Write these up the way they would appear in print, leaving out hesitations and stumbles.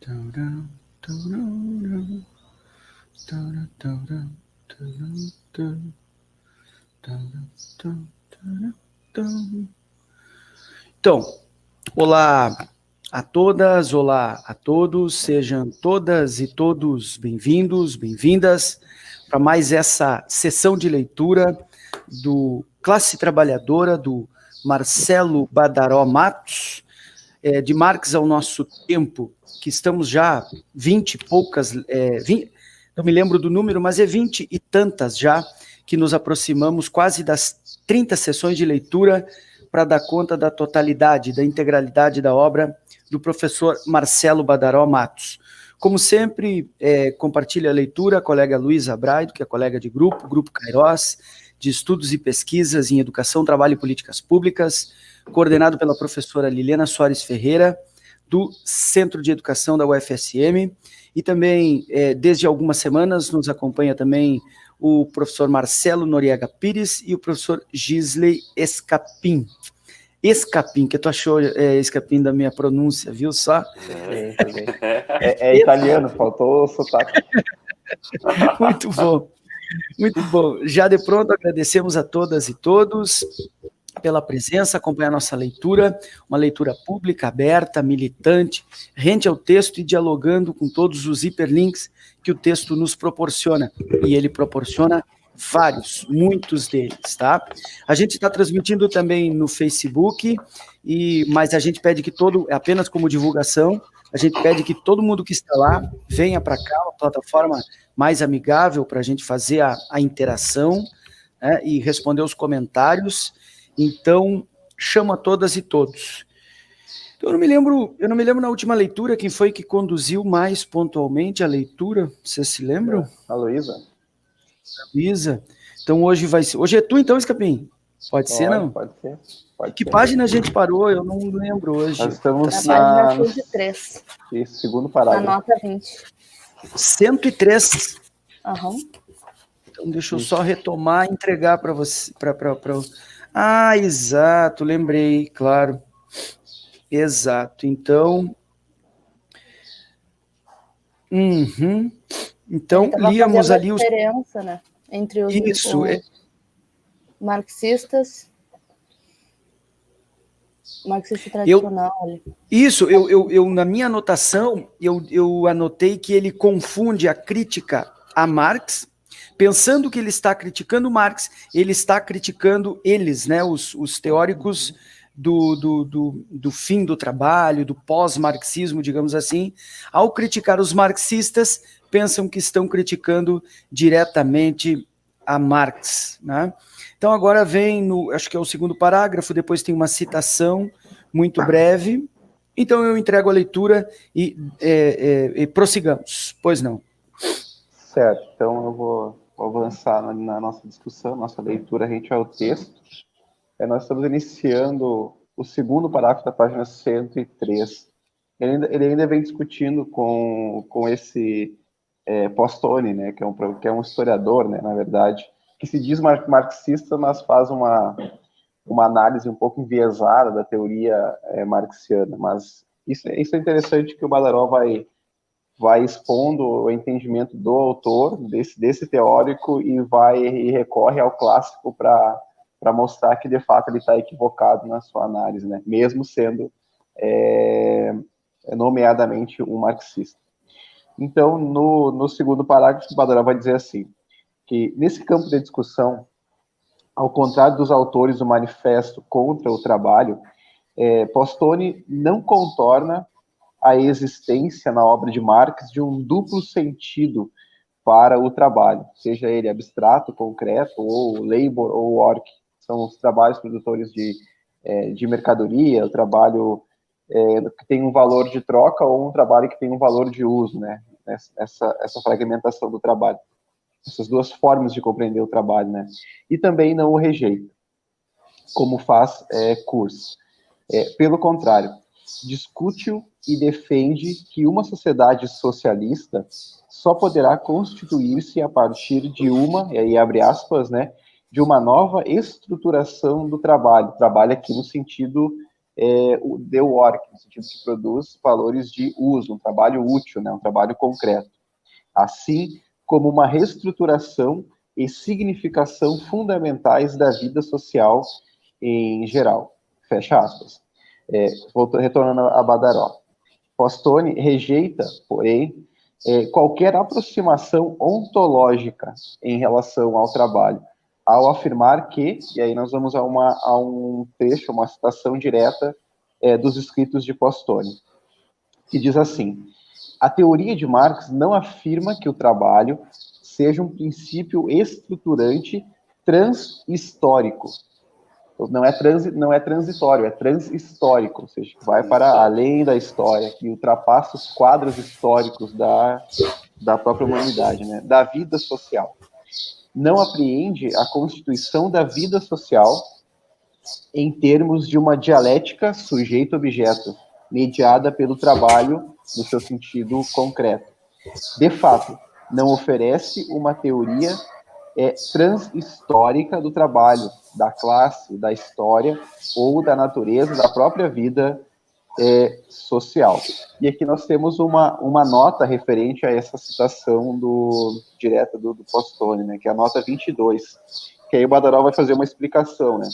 Então, olá a todas, olá a todos, sejam todas e todos bem-vindos, bem-vindas para mais essa sessão de leitura do Classe Trabalhadora, do Marcelo Badaró Matos, de Marx ao Nosso Tempo, que estamos já 20 e poucas, não me lembro do número, mas é 20 e tantas já, que nos aproximamos quase das 30 sessões de leitura para dar conta da totalidade, da integralidade da obra do professor Marcelo Badaró Matos. Como sempre, compartilha a leitura a colega Luísa Braido, que é colega de Grupo Cairós, de Estudos e Pesquisas em Educação, Trabalho e Políticas Públicas, coordenado pela professora Liliana Soares Ferreira, do Centro de Educação da UFSM, e também, desde algumas semanas, nos acompanha também o professor Marcelo Noriega Pires e o professor Gisley Escapim. Escapim, que tu achou, Escapim, da minha pronúncia, viu só? É italiano, faltou o sotaque. Muito bom, muito bom. Já de pronto, agradecemos a todas e todos pela presença, acompanhar nossa leitura, uma leitura pública, aberta, militante, rente ao texto e dialogando com todos os hiperlinks que o texto nos proporciona, e ele proporciona vários, muitos deles, tá? A gente está transmitindo também no Facebook, mas a gente pede que apenas como divulgação, a gente pede que todo mundo que está lá venha para cá, uma plataforma mais amigável para a gente fazer a interação, né, e responder os comentários. Então, chamo a todas e todos. Eu não me lembro na última leitura quem foi que conduziu mais pontualmente a leitura, vocês se lembram? A Luísa. Luísa. Então hoje é tu então, Escapim? Pode ser, não? Pode ser. Que página a gente parou? Eu não lembro hoje. Nós estamos na página 103. Isso, segundo parágrafo. Na nota 20. 103. Aham. Então deixa eu só retomar e entregar para você. Ah, exato, lembrei, claro. Exato, então... Então, líamos ali os... diferença, né? Entre os marxistas... Marxista tradicional. Eu na minha anotação, eu anotei que ele confunde a crítica a Marx, pensando que ele está criticando Marx, ele está criticando eles, né, os teóricos do fim do trabalho, do pós-marxismo, digamos assim. Ao criticar os marxistas, pensam que estão criticando diretamente a Marx, né? Então agora vem, acho que é o segundo parágrafo, depois tem uma citação muito breve, então eu entrego a leitura e prossigamos, pois não. Certo, então eu vou avançar na nossa discussão, nossa leitura rente ao texto. Nós estamos iniciando o segundo parágrafo da página 103. Ele ainda vem discutindo com esse Postone, né, que é um historiador, né, na verdade, que se diz marxista, mas faz uma análise um pouco enviesada da teoria marxiana. Mas isso é interessante, que o Badaró vai expondo o entendimento do autor, desse teórico, e recorre ao clássico para mostrar que, de fato, ele está equivocado na sua análise, né? Mesmo sendo nomeadamente um marxista. Então, no segundo parágrafo, o Badaró vai dizer assim, que nesse campo de discussão, ao contrário dos autores do Manifesto contra o Trabalho, Postone não contorna a existência na obra de Marx de um duplo sentido para o trabalho, seja ele abstrato, concreto, ou labor, ou work. São os trabalhos produtores de mercadoria, o trabalho que tem um valor de troca, ou um trabalho que tem um valor de uso, né? Essa fragmentação do trabalho. Essas duas formas de compreender o trabalho, né? E também não o rejeita, como faz Kurz. Pelo contrário, discute-o e defende que uma sociedade socialista só poderá constituir-se a partir de e aí abre aspas, né, de uma nova estruturação do trabalho aqui no sentido o the work, no sentido que produz valores de uso, um trabalho útil, né, um trabalho concreto, assim como uma reestruturação e significação fundamentais da vida social em geral. Fecha aspas. Retornando a Badaró. Postone rejeita, porém, qualquer aproximação ontológica em relação ao trabalho, ao afirmar que, e aí nós vamos a um trecho, uma citação direta dos escritos de Postone, que diz assim: a teoria de Marx não afirma que o trabalho seja um princípio estruturante transhistórico. Não é transitório, é transhistórico, ou seja, que vai para além da história, que ultrapassa os quadros históricos da própria humanidade, né, da vida social. Não apreende a constituição da vida social em termos de uma dialética sujeito-objeto, mediada pelo trabalho no seu sentido concreto. De fato, não oferece uma teoria transhistórica do trabalho, da classe, da história ou da natureza da própria vida social. E aqui nós temos uma nota referente a essa citação direta do Postone, né, que é a nota 22, que aí o Badaró vai fazer uma explicação, né.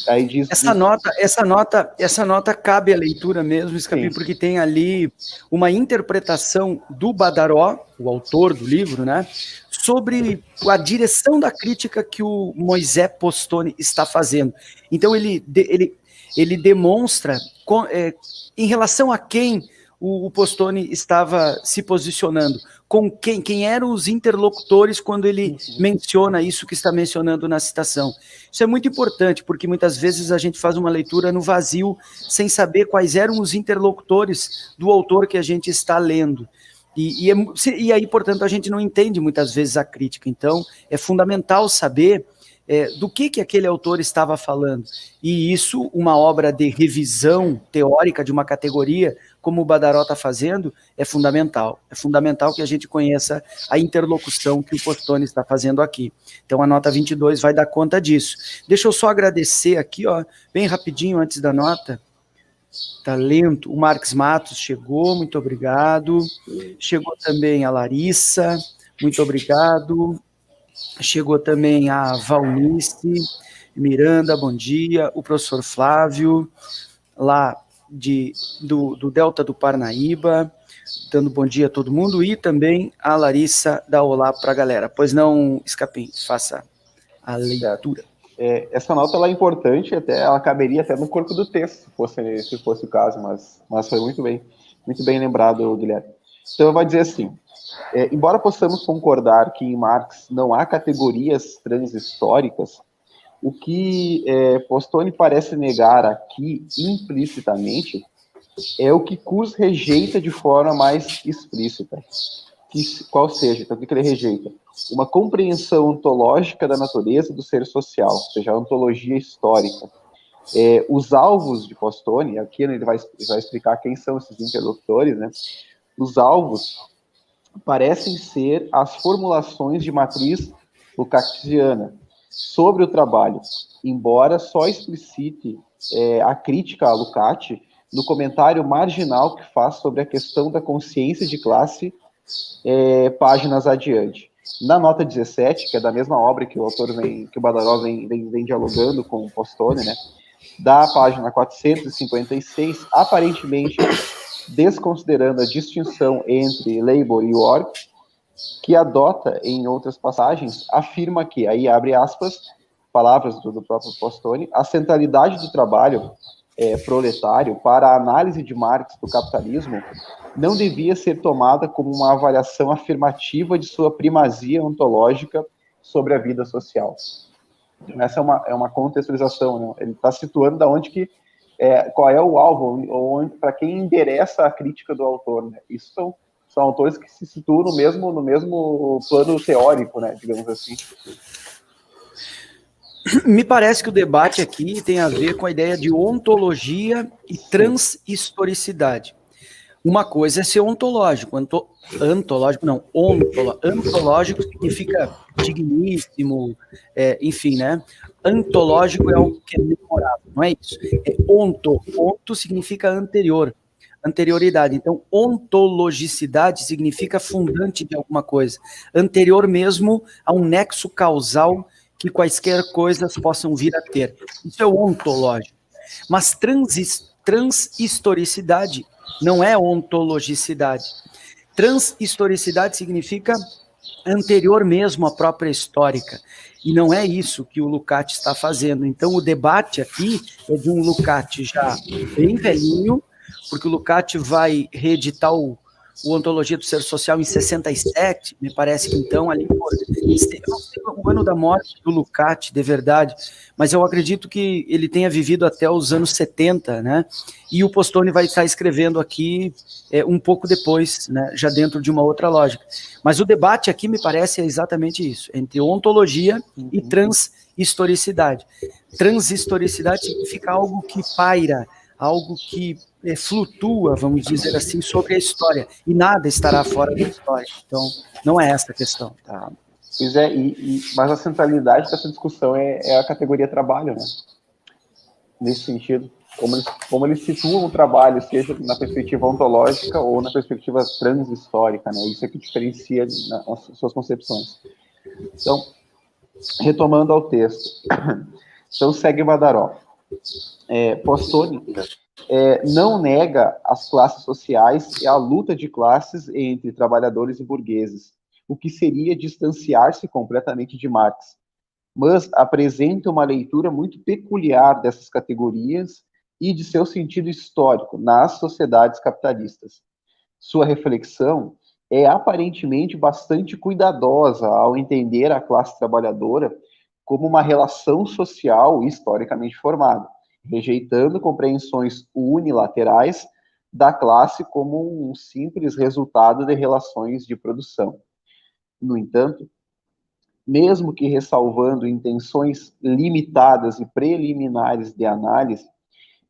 Aí diz, essa nota cabe à leitura mesmo, Scapim, porque tem ali uma interpretação do Badaró, o autor do livro, né, sobre a direção da crítica que o Moisés Postone está fazendo. Então ele demonstra em relação a quem o Postone estava se posicionando, com quem eram os interlocutores quando ele menciona isso que está mencionando na citação. Isso é muito importante, porque muitas vezes a gente faz uma leitura no vazio, sem saber quais eram os interlocutores do autor que a gente está lendo. E aí, portanto, a gente não entende muitas vezes a crítica. Então, é fundamental saber do que aquele autor estava falando. E isso, uma obra de revisão teórica de uma categoria, como o Badaró está fazendo, é fundamental. É fundamental que a gente conheça a interlocução que o Postone está fazendo aqui. Então, a nota 22 vai dar conta disso. Deixa eu só agradecer aqui, ó, bem rapidinho, antes da nota. Talento, o Marcos Matos chegou, muito obrigado. Chegou também a Larissa, muito obrigado. Chegou também a Valnice, Miranda, bom dia. O professor Flávio, lá do Delta do Parnaíba, dando bom dia a todo mundo. E também a Larissa dá olá para a galera. Pois não, Scapim, faça a leitura. Essa nota ela é importante, ela caberia até no corpo do texto, se fosse o caso, mas foi muito bem lembrado, Guilherme. Então, vai dizer assim: embora possamos concordar que em Marx não há categorias transhistóricas, o que Postone parece negar aqui implicitamente é o que Kuhs rejeita de forma mais explícita. Qual seja, então, o que ele rejeita? Uma compreensão ontológica da natureza do ser social, ou seja, a ontologia histórica. Os alvos de Postone, aqui ele vai explicar quem são esses interlocutores, né? Os alvos parecem ser as formulações de matriz lukatiana sobre o trabalho, embora só explicite a crítica a Lukács no comentário marginal que faz sobre a questão da consciência de classe páginas adiante. Na nota 17, que é da mesma obra que que o Badaró vem dialogando com o Postone, né, da página 456, aparentemente desconsiderando a distinção entre labor e work, que adota em outras passagens, afirma que, aí abre aspas, palavras do próprio Postone, a centralidade do trabalho proletário para a análise de Marx do capitalismo não devia ser tomada como uma avaliação afirmativa de sua primazia ontológica sobre a vida social. Essa é uma contextualização, né? Ele está situando da onde qual é o alvo, para quem endereça a crítica do autor, né? Isso são autores que se situam no mesmo plano teórico, né, digamos assim. Me parece que o debate aqui tem a ver com a ideia de ontologia e transhistoricidade. Uma coisa é ser ontológico, antológico não, antológico significa digníssimo, enfim, né? Antológico é algo que é memorável, não é isso? Onto significa anterior, anterioridade. Então, ontologicidade significa fundante de alguma coisa, anterior mesmo a um nexo causal que quaisquer coisas possam vir a ter. Isso é o ontológico. Mas transhistoricidade não é ontologicidade. Transhistoricidade significa anterior mesmo à própria histórica. E não é isso que o Lukács está fazendo. Então, o debate aqui é de um Lukács já bem velhinho, porque o Lukács vai reeditar o Ontologia do Ser Social em 67, me parece que então, ali por... Eu não sei o ano da morte do Lukács, de verdade, mas eu acredito que ele tenha vivido até os anos 70, né? E o Postoni vai estar escrevendo aqui um pouco depois, né? Já dentro de uma outra lógica. Mas o debate aqui, me parece, é exatamente isso, entre ontologia e transhistoricidade. Transhistoricidade significa algo que paira, algo que flutua, vamos dizer assim, sobre a história, e nada estará fora da história. Então, não é essa a questão. Tá. Pois é, mas a centralidade dessa discussão é a categoria trabalho, né? Nesse sentido, como eles situam o trabalho, seja na perspectiva ontológica ou na perspectiva transhistórica, né? Isso é que diferencia as suas concepções. Então, retomando ao texto. Então, segue Badaró. Postoni não nega as classes sociais e a luta de classes entre trabalhadores e burgueses, o que seria distanciar-se completamente de Marx, mas apresenta uma leitura muito peculiar dessas categorias e de seu sentido histórico nas sociedades capitalistas. Sua reflexão é aparentemente bastante cuidadosa ao entender a classe trabalhadora como uma relação social historicamente formada, rejeitando compreensões unilaterais da classe como um simples resultado de relações de produção. No entanto, mesmo que ressalvando intenções limitadas e preliminares de análise,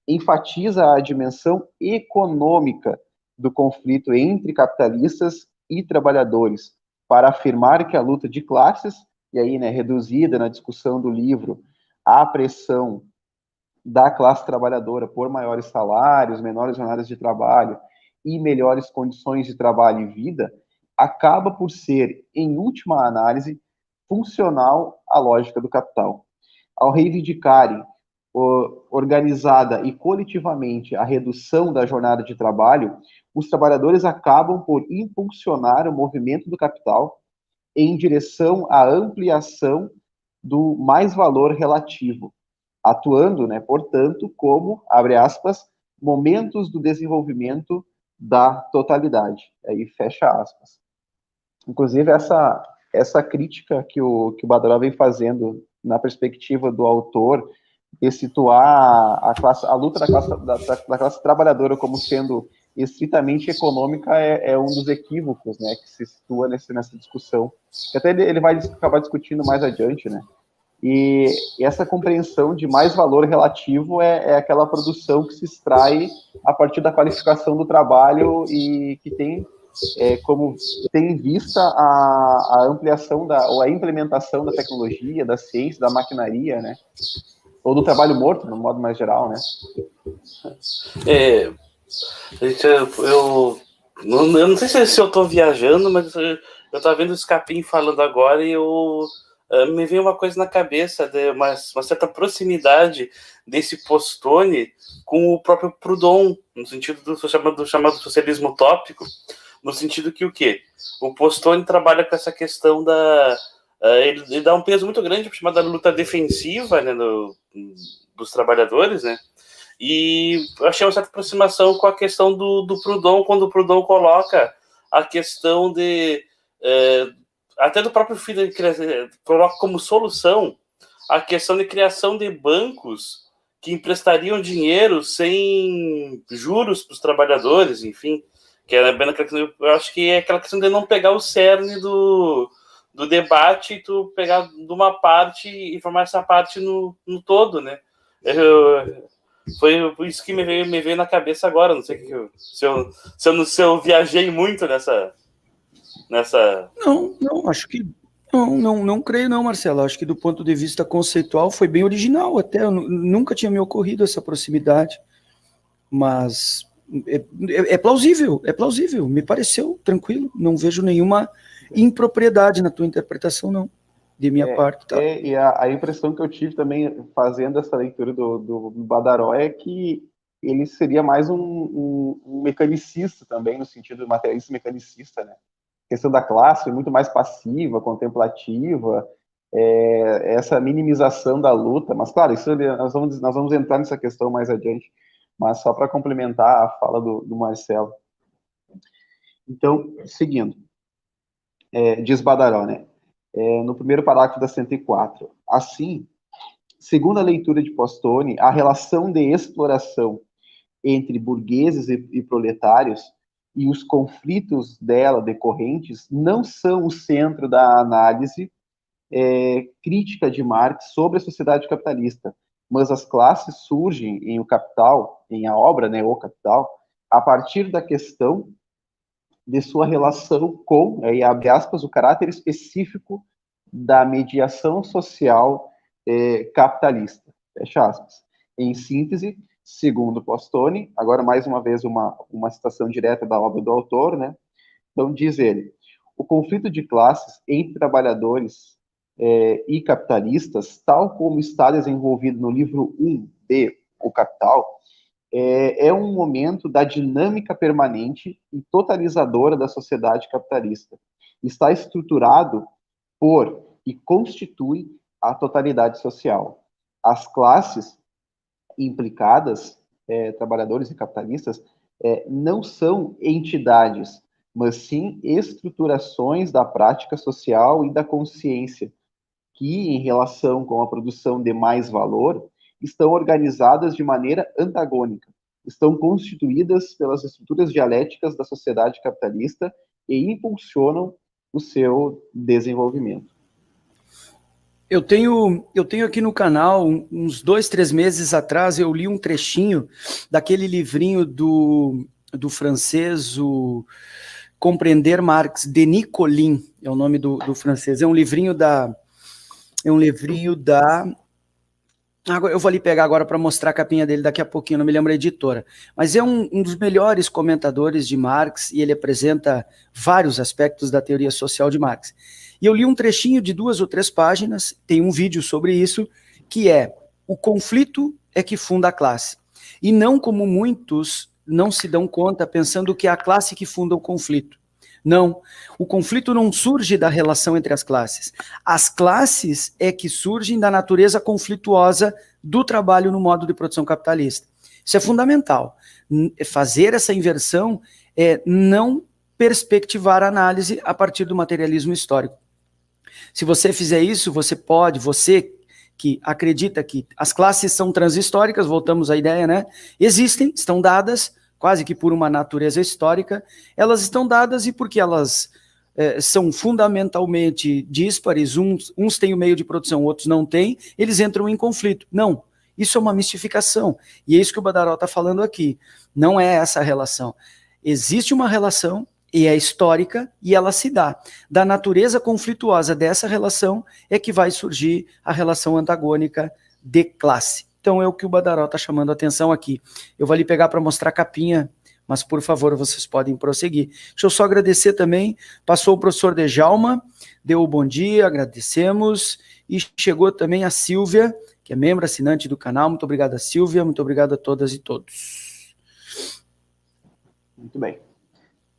enfatiza a dimensão econômica do conflito entre capitalistas e trabalhadores, para afirmar que a luta de classes, e aí, né, reduzida na discussão do livro, à pressão da classe trabalhadora por maiores salários, menores jornadas de trabalho e melhores condições de trabalho e vida, acaba por ser, em última análise, funcional à lógica do capital. Ao reivindicarem organizada e coletivamente a redução da jornada de trabalho, os trabalhadores acabam por impulsionar o movimento do capital em direção à ampliação do mais-valor relativo, atuando, né, portanto, como, abre aspas, momentos do desenvolvimento da totalidade. Aí fecha aspas. Inclusive, essa crítica que o Badaró vem fazendo na perspectiva do autor, de situar a luta da classe trabalhadora como sendo estritamente econômica é um dos equívocos, né, que se situa nessa discussão, que até ele vai acabar discutindo mais adiante, né. E essa compreensão de mais valor relativo é aquela produção que se extrai a partir da qualificação do trabalho e que tem como tem em vista a ampliação ou a implementação da tecnologia, da ciência, da maquinaria, né? Ou do trabalho morto, no modo mais geral, né? Eu não sei se eu estou viajando, mas eu estava vendo o Scapin falando agora e me veio uma coisa na cabeça, de uma certa proximidade desse Postoni com o próprio Proudhon, no sentido do chamado socialismo utópico, no sentido que o quê? O Postoni trabalha com essa questão ele dá um peso muito grande para chamada luta defensiva, né, dos trabalhadores, né? E eu achei uma certa aproximação com a questão do Proudhon, quando o Proudhon coloca a questão até do próprio filho, coloca como solução a questão de criação de bancos que emprestariam dinheiro sem juros para os trabalhadores, enfim, que é bem aquela questão, eu acho que é aquela questão de não pegar o cerne do debate e tu pegar de uma parte e formar essa parte no todo, né? Foi isso que me veio na cabeça agora. Não sei se eu viajei muito nessa. Não, acho que não creio não, Marcelo. Acho que do ponto de vista conceitual foi bem original até. Nunca tinha me ocorrido essa proximidade, mas é plausível, me pareceu tranquilo, não vejo nenhuma impropriedade na tua interpretação, não, de minha parte. Tá? E a impressão que eu tive também fazendo essa leitura do Badaró é que ele seria mais um mecanicista também, no sentido materialista mecanicista, né? A questão da classe muito mais passiva, contemplativa, essa minimização da luta, mas claro, isso nós vamos entrar nessa questão mais adiante, mas só para complementar a fala do Marcelo. Então, seguindo, diz Badaró, né? No primeiro parágrafo da 104. Assim, segundo a leitura de Postone, a relação de exploração entre burgueses e proletários e os conflitos dela decorrentes não são o centro da análise crítica de Marx sobre a sociedade capitalista, mas as classes surgem em O Capital, em a obra, né, O Capital, a partir da questão de sua relação com, e abre aspas, o caráter específico da mediação social capitalista, fecha aspas. Em síntese, segundo Postone, agora mais uma vez uma citação direta da obra do autor, né? Então diz ele, o conflito de classes entre trabalhadores e capitalistas, tal como está desenvolvido no livro 1 de O Capital, é um momento da dinâmica permanente e totalizadora da sociedade capitalista. Está estruturado por e constitui a totalidade social. As classes implicadas, trabalhadores e capitalistas, não são entidades, mas sim estruturações da prática social e da consciência, que, em relação com a produção de mais valor, estão organizadas de maneira antagônica, estão constituídas pelas estruturas dialéticas da sociedade capitalista e impulsionam o seu desenvolvimento. Eu tenho aqui no canal, uns 2, 3 meses atrás, eu li um trechinho daquele livrinho do francês, o Compreender Marx, Denis Colin, é o nome do francês. É um livrinho da... Eu vou ali pegar agora para mostrar a capinha dele daqui a pouquinho, não me lembro a editora. Mas é um dos melhores comentadores de Marx e ele apresenta vários aspectos da teoria social de Marx. E eu li um trechinho de 2 ou 3 páginas, tem um vídeo sobre isso, que é: o conflito é que funda a classe. E não como muitos não se dão conta, pensando que é a classe que funda o conflito. Não, o conflito não surge da relação entre as classes. As classes é que surgem da natureza conflituosa do trabalho no modo de produção capitalista. Isso é fundamental. Fazer essa inversão é não perspectivar a análise a partir do materialismo histórico. Se você fizer isso, você que acredita que as classes são transhistóricas, voltamos à ideia, né? Existem, estão dadas, quase que por uma natureza histórica, elas estão dadas e porque elas são fundamentalmente díspares, uns têm o meio de produção, outros não têm, eles entram em conflito. Não, isso é uma mistificação, e é isso que o Badaró está falando aqui, não é essa relação. Existe uma relação, e é histórica, e ela se dá. Da natureza conflituosa dessa relação é que vai surgir a relação antagônica de classe. Então é o que o Badaró está chamando a atenção aqui. Eu vou ali pegar para mostrar a capinha, mas por favor, vocês podem prosseguir. Deixa eu só agradecer também, passou o professor Djalma, deu o bom dia, agradecemos, e chegou também a Silvia, que é membro assinante do canal. Muito obrigado, Silvia, muito obrigado a todas e todos. Muito bem.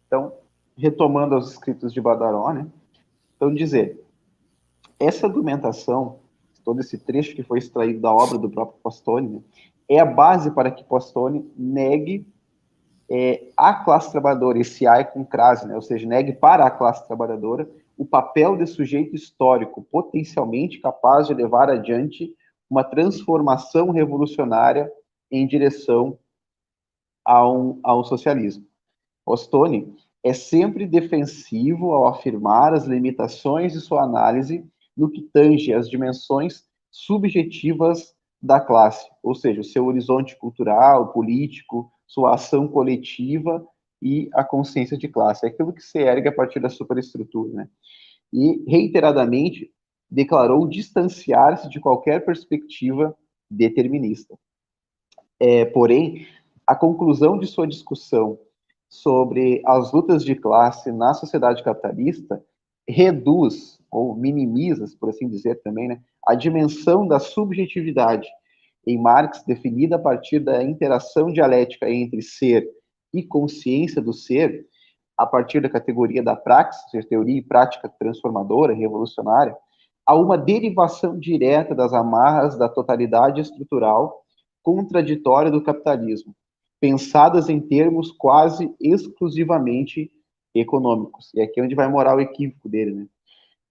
Então, retomando os escritos de Badaró, né? Então, dizer, essa argumentação, todo esse trecho que foi extraído da obra do próprio Postone, né, é a base para que Postone negue a classe trabalhadora, esse ai com crase, né? Ou seja, negue para a classe trabalhadora o papel de sujeito histórico potencialmente capaz de levar adiante uma transformação revolucionária em direção ao socialismo. Postone é sempre defensivo ao afirmar as limitações de sua análise no que tange às dimensões subjetivas da classe, ou seja, o seu horizonte cultural, político, sua ação coletiva e a consciência de classe. É aquilo que se ergue a partir da superestrutura, né? E, reiteradamente, declarou distanciar-se de qualquer perspectiva determinista. Porém, a conclusão de sua discussão sobre as lutas de classe na sociedade capitalista reduz, ou minimiza, por assim dizer também, né, a dimensão da subjetividade em Marx, definida a partir da interação dialética entre ser e consciência do ser, a partir da categoria da praxis, ou seja, teoria e prática transformadora, revolucionária, a uma derivação direta das amarras da totalidade estrutural contraditória do capitalismo, pensadas em termos quase exclusivamente econômicos. E aqui é onde vai morar o equívoco dele, né?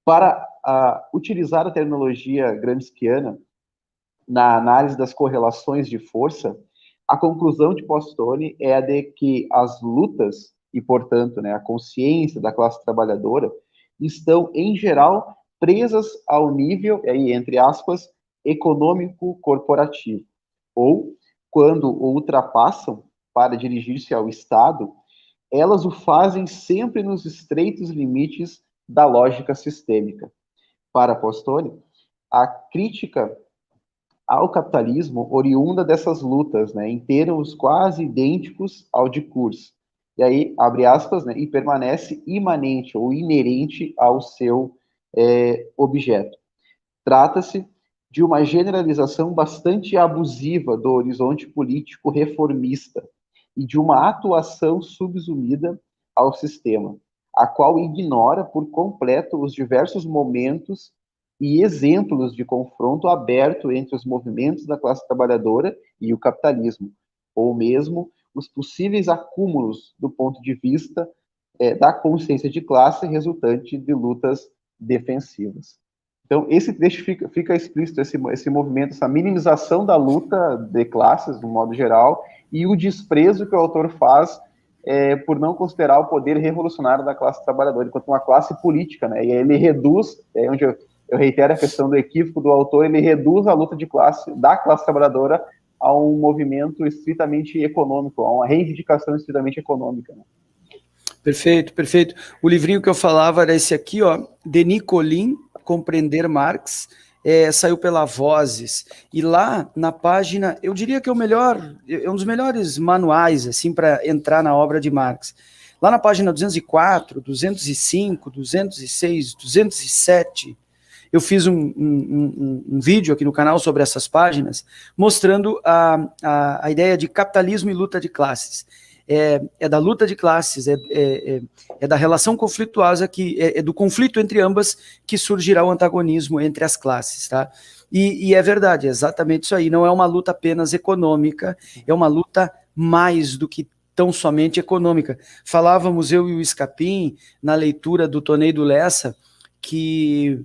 Para utilizar a terminologia gramsciana na análise das correlações de força, a conclusão de Postone é a de que as lutas e, portanto, né, a consciência da classe trabalhadora estão, em geral, presas ao nível, aí, entre aspas, econômico-corporativo, ou, quando o ultrapassam para dirigir-se ao Estado, elas o fazem sempre nos estreitos limites da lógica sistêmica. Para Postone, a crítica ao capitalismo oriunda dessas lutas, né, em termos quase idênticos ao de Kurz. E aí, abre aspas, né, e permanece imanente ou inerente ao seu objeto. Trata-se de uma generalização bastante abusiva do horizonte político reformista e de uma atuação subsumida ao sistema, a qual ignora por completo os diversos momentos e exemplos de confronto aberto entre os movimentos da classe trabalhadora e o capitalismo, ou mesmo os possíveis acúmulos do ponto de vista da consciência de classe resultante de lutas defensivas. Então, esse trecho fica explícito, esse movimento, essa minimização da luta de classes, de um modo geral, e o desprezo que o autor faz por não considerar o poder revolucionário da classe trabalhadora, enquanto uma classe política, né? E aí ele reduz, onde eu reitero a questão do equívoco do autor, ele reduz a luta de classe, da classe trabalhadora, a um movimento estritamente econômico, a uma reivindicação estritamente econômica, né? Perfeito, perfeito. O livrinho que eu falava era esse aqui, ó, Denis Collin, Compreender Marx, saiu pela Vozes, e lá na página, eu diria que é um dos melhores manuais, assim, para entrar na obra de Marx. Lá na página 204, 205, 206, 207, eu fiz um vídeo aqui no canal sobre essas páginas, mostrando a ideia de capitalismo e luta de classes. É da luta de classes, é da relação conflituosa, é do conflito entre ambas que surgirá o antagonismo entre as classes, tá? E é verdade, é exatamente isso aí, não é uma luta apenas econômica, é uma luta mais do que tão somente econômica. Falávamos, eu e o Scapin, na leitura do Tonei do Lessa, que...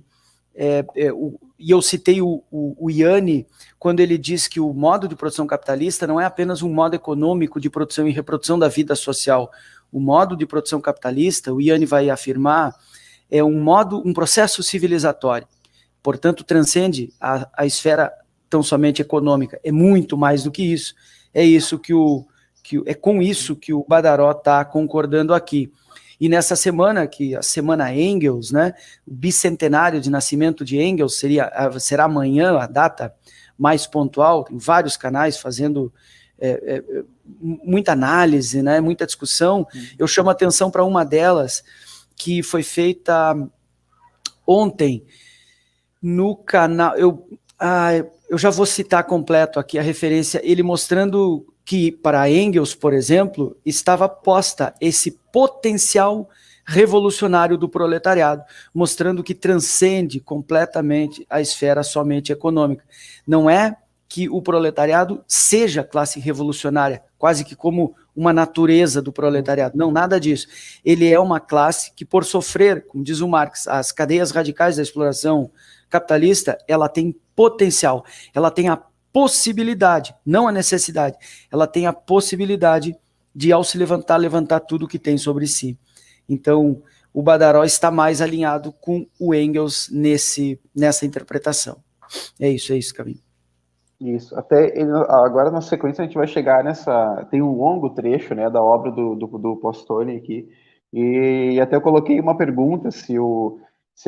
e eu citei o Yanni, quando ele diz que o modo de produção capitalista não é apenas um modo econômico de produção e reprodução da vida social. O modo de produção capitalista, o Yanni vai afirmar, é um processo civilizatório. Portanto, transcende a esfera tão somente econômica. É muito mais do que isso. É com isso que o Badaró está concordando aqui. E nessa semana, que a semana Engels, né, o bicentenário de nascimento de Engels será amanhã a data mais pontual, tem vários canais fazendo muita análise, né, muita discussão. Eu chamo a atenção para uma delas, que foi feita ontem no canal, eu já vou citar completo aqui a referência, ele mostrando que para Engels, por exemplo, estava posta esse potencial revolucionário do proletariado, mostrando que transcende completamente a esfera somente econômica. Não é que o proletariado seja classe revolucionária, quase que como uma natureza do proletariado. Não, nada disso. Ele é uma classe que, por sofrer, como diz o Marx, as cadeias radicais da exploração capitalista, ela tem potencial, ela tem a possibilidade, não a necessidade, ela tem a possibilidade de, ao se levantar tudo que tem sobre si. Então, o Badaró está mais alinhado com o Engels nessa interpretação. É isso, Caminho. Isso. Até agora, na sequência, a gente vai chegar nessa... Tem um longo trecho, né, da obra do Postone aqui, e até eu coloquei uma pergunta se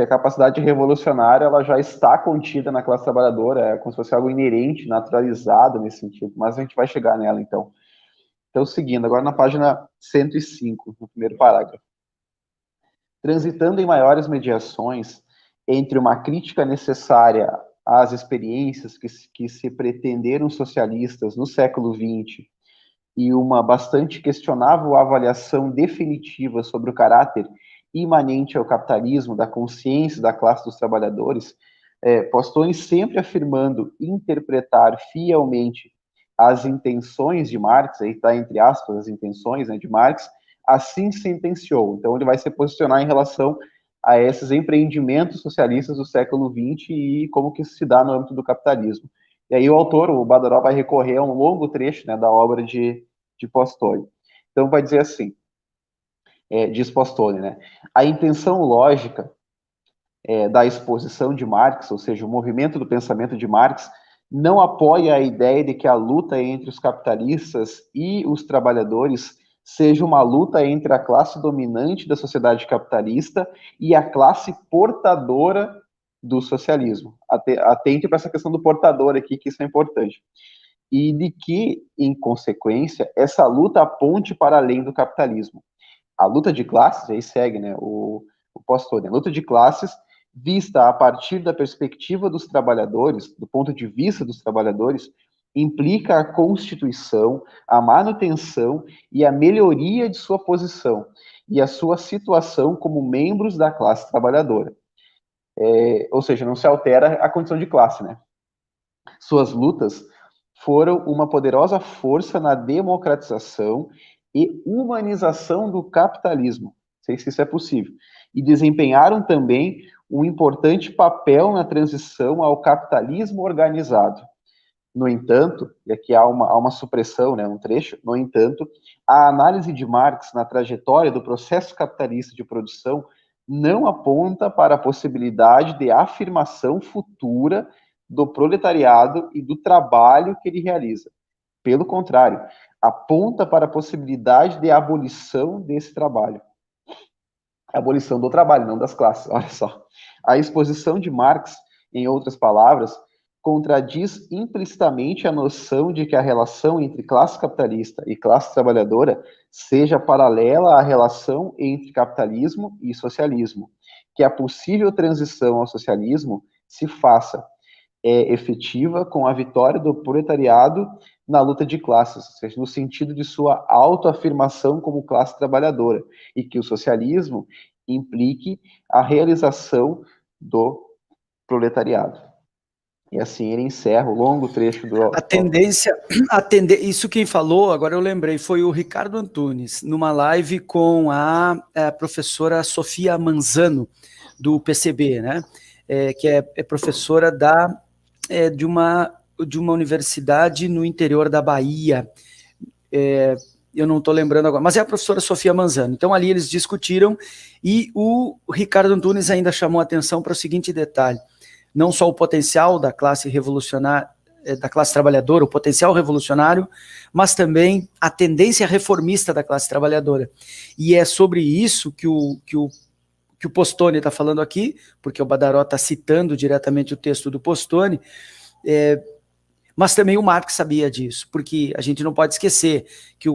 a capacidade revolucionária ela já está contida na classe trabalhadora, é como se fosse algo inerente, naturalizado nesse sentido, mas a gente vai chegar nela, então. Então, seguindo, agora na página 105, no primeiro parágrafo. Transitando em maiores mediações entre uma crítica necessária às experiências que se pretenderam socialistas no século XX e uma bastante questionável avaliação definitiva sobre o caráter imanente ao capitalismo da consciência da classe dos trabalhadores, Postone sempre afirmando interpretar fielmente as intenções de Marx, aí está entre aspas as intenções, né, de Marx, assim sentenciou. Então ele vai se posicionar em relação a esses empreendimentos socialistas do século XX e como que isso se dá no âmbito do capitalismo. E aí o autor, o Badaró, vai recorrer a um longo trecho, né, da obra de Postone. Então vai dizer assim, diz Postone, né, a intenção lógica da exposição de Marx, ou seja, o movimento do pensamento de Marx, não apoia a ideia de que a luta entre os capitalistas e os trabalhadores seja uma luta entre a classe dominante da sociedade capitalista e a classe portadora do socialismo. Atente para essa questão do portador aqui, que isso é importante. E de que, em consequência, essa luta aponte para além do capitalismo. A luta de classes, aí segue, né, o Postone, a luta de classes vista a partir da perspectiva dos trabalhadores, do ponto de vista dos trabalhadores, implica a constituição, a manutenção e a melhoria de sua posição e a sua situação como membros da classe trabalhadora. Ou seja, não se altera a condição de classe, né? Suas lutas foram uma poderosa força na democratização e humanização do capitalismo. Não sei se isso é possível. E desempenharam também um importante papel na transição ao capitalismo organizado. No entanto, e aqui há uma supressão, né, um trecho, no entanto, a análise de Marx na trajetória do processo capitalista de produção não aponta para a possibilidade de afirmação futura do proletariado e do trabalho que ele realiza. Pelo contrário, aponta para a possibilidade de abolição desse trabalho. Abolição do trabalho, não das classes, olha só. A exposição de Marx, em outras palavras, contradiz implicitamente a noção de que a relação entre classe capitalista e classe trabalhadora seja paralela à relação entre capitalismo e socialismo, que a possível transição ao socialismo se faça efetiva com a vitória do proletariado na luta de classes, ou seja, no sentido de sua autoafirmação como classe trabalhadora, e que o socialismo implique a realização do proletariado. E assim ele encerra o longo trecho do... Isso quem falou, agora eu lembrei, foi o Ricardo Antunes, numa live com a professora Sofia Manzano, do PCB, né? Que é professora de uma universidade no interior da Bahia, eu não estou lembrando agora, mas é a professora Sofia Manzano. Então ali eles discutiram e o Ricardo Antunes ainda chamou a atenção para o seguinte detalhe: não só o potencial da classe revolucionária, da classe trabalhadora, o potencial revolucionário, mas também a tendência reformista da classe trabalhadora. E é sobre isso que o Postone está falando aqui, porque o Badaró está citando diretamente o texto do Postone, mas também o Marx sabia disso, porque a gente não pode esquecer que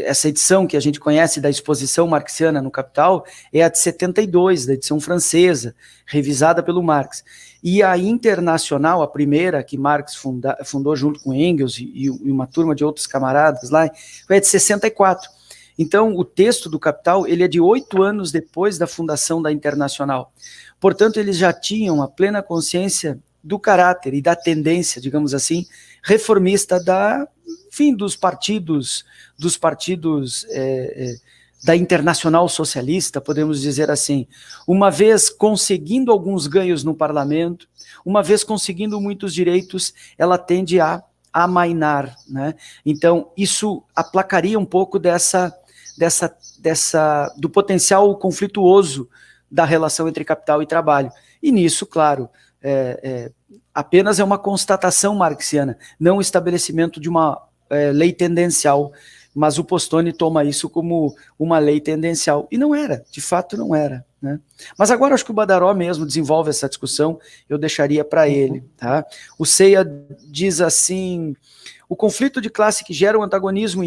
essa edição que a gente conhece da exposição marxiana no Capital é a de 72, da edição francesa, revisada pelo Marx. E a Internacional, a primeira que Marx fundou junto com Engels e uma turma de outros camaradas lá, é de 64. Então, o texto do Capital ele é de 8 anos depois da fundação da Internacional. Portanto, eles já tinham a plena consciência do caráter e da tendência, digamos assim, reformista dos partidos da Internacional Socialista, podemos dizer assim. Uma vez conseguindo alguns ganhos no parlamento, uma vez conseguindo muitos direitos, ela tende a amainar, né? Então, isso aplacaria um pouco do potencial conflituoso da relação entre capital e trabalho. E nisso, claro, apenas é uma constatação marxiana, não o estabelecimento de uma lei tendencial, mas o Postoni toma isso como uma lei tendencial, e não era, de fato não era, né? Mas agora acho que o Badaró mesmo desenvolve essa discussão, eu deixaria para ele, tá? O Ceia diz assim: o conflito de classe que gera o antagonismo,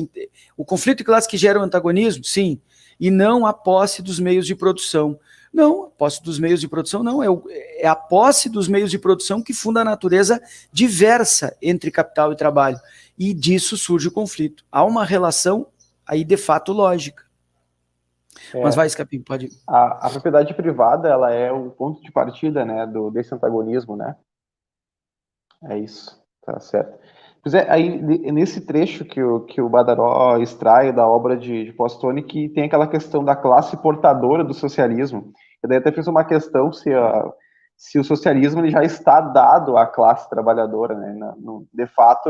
sim, e não a posse dos meios de produção. Não, a posse dos meios de produção não, é a posse dos meios de produção que funda a natureza diversa entre capital e trabalho. E disso surge o conflito. Há uma relação aí de fato lógica. Mas vai, Escapim, pode ir. A propriedade privada, ela é o ponto de partida, né, desse antagonismo, né? É isso, tá certo. Pois é, aí nesse trecho que o Badaró extrai da obra de Postoni, que tem aquela questão da classe portadora do socialismo. Eu daí até fiz uma questão se o socialismo ele já está dado à classe trabalhadora, né? De fato,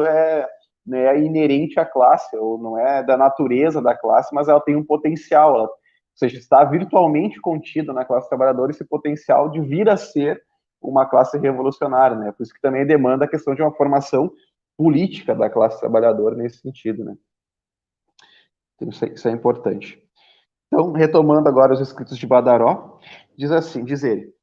não é inerente à classe, ou não é da natureza da classe, mas ela tem um potencial, ou seja, está virtualmente contido na classe trabalhadora esse potencial de vir a ser uma classe revolucionária, né? Por isso que também demanda a questão de uma formação política da classe trabalhadora nesse sentido, né? Então, isso é importante. Então, retomando agora os escritos de Badaró, diz ele,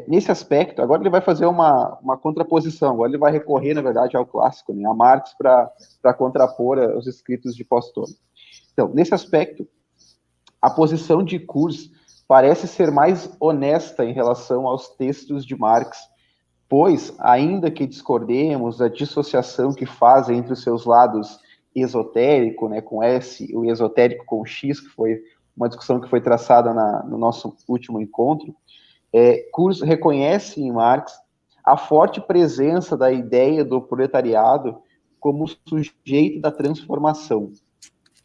nesse aspecto, agora ele vai fazer uma contraposição, agora ele vai recorrer, na verdade, ao clássico, né, a Marx, para contrapor os escritos de Postoni. Então, nesse aspecto, a posição de Kurz parece ser mais honesta em relação aos textos de Marx, pois, ainda que discordemos da dissociação que faz entre os seus lados esotérico, né, com S, e o esotérico com X, que foi uma discussão que foi traçada no nosso último encontro, Kurz reconhece em Marx a forte presença da ideia do proletariado como sujeito da transformação,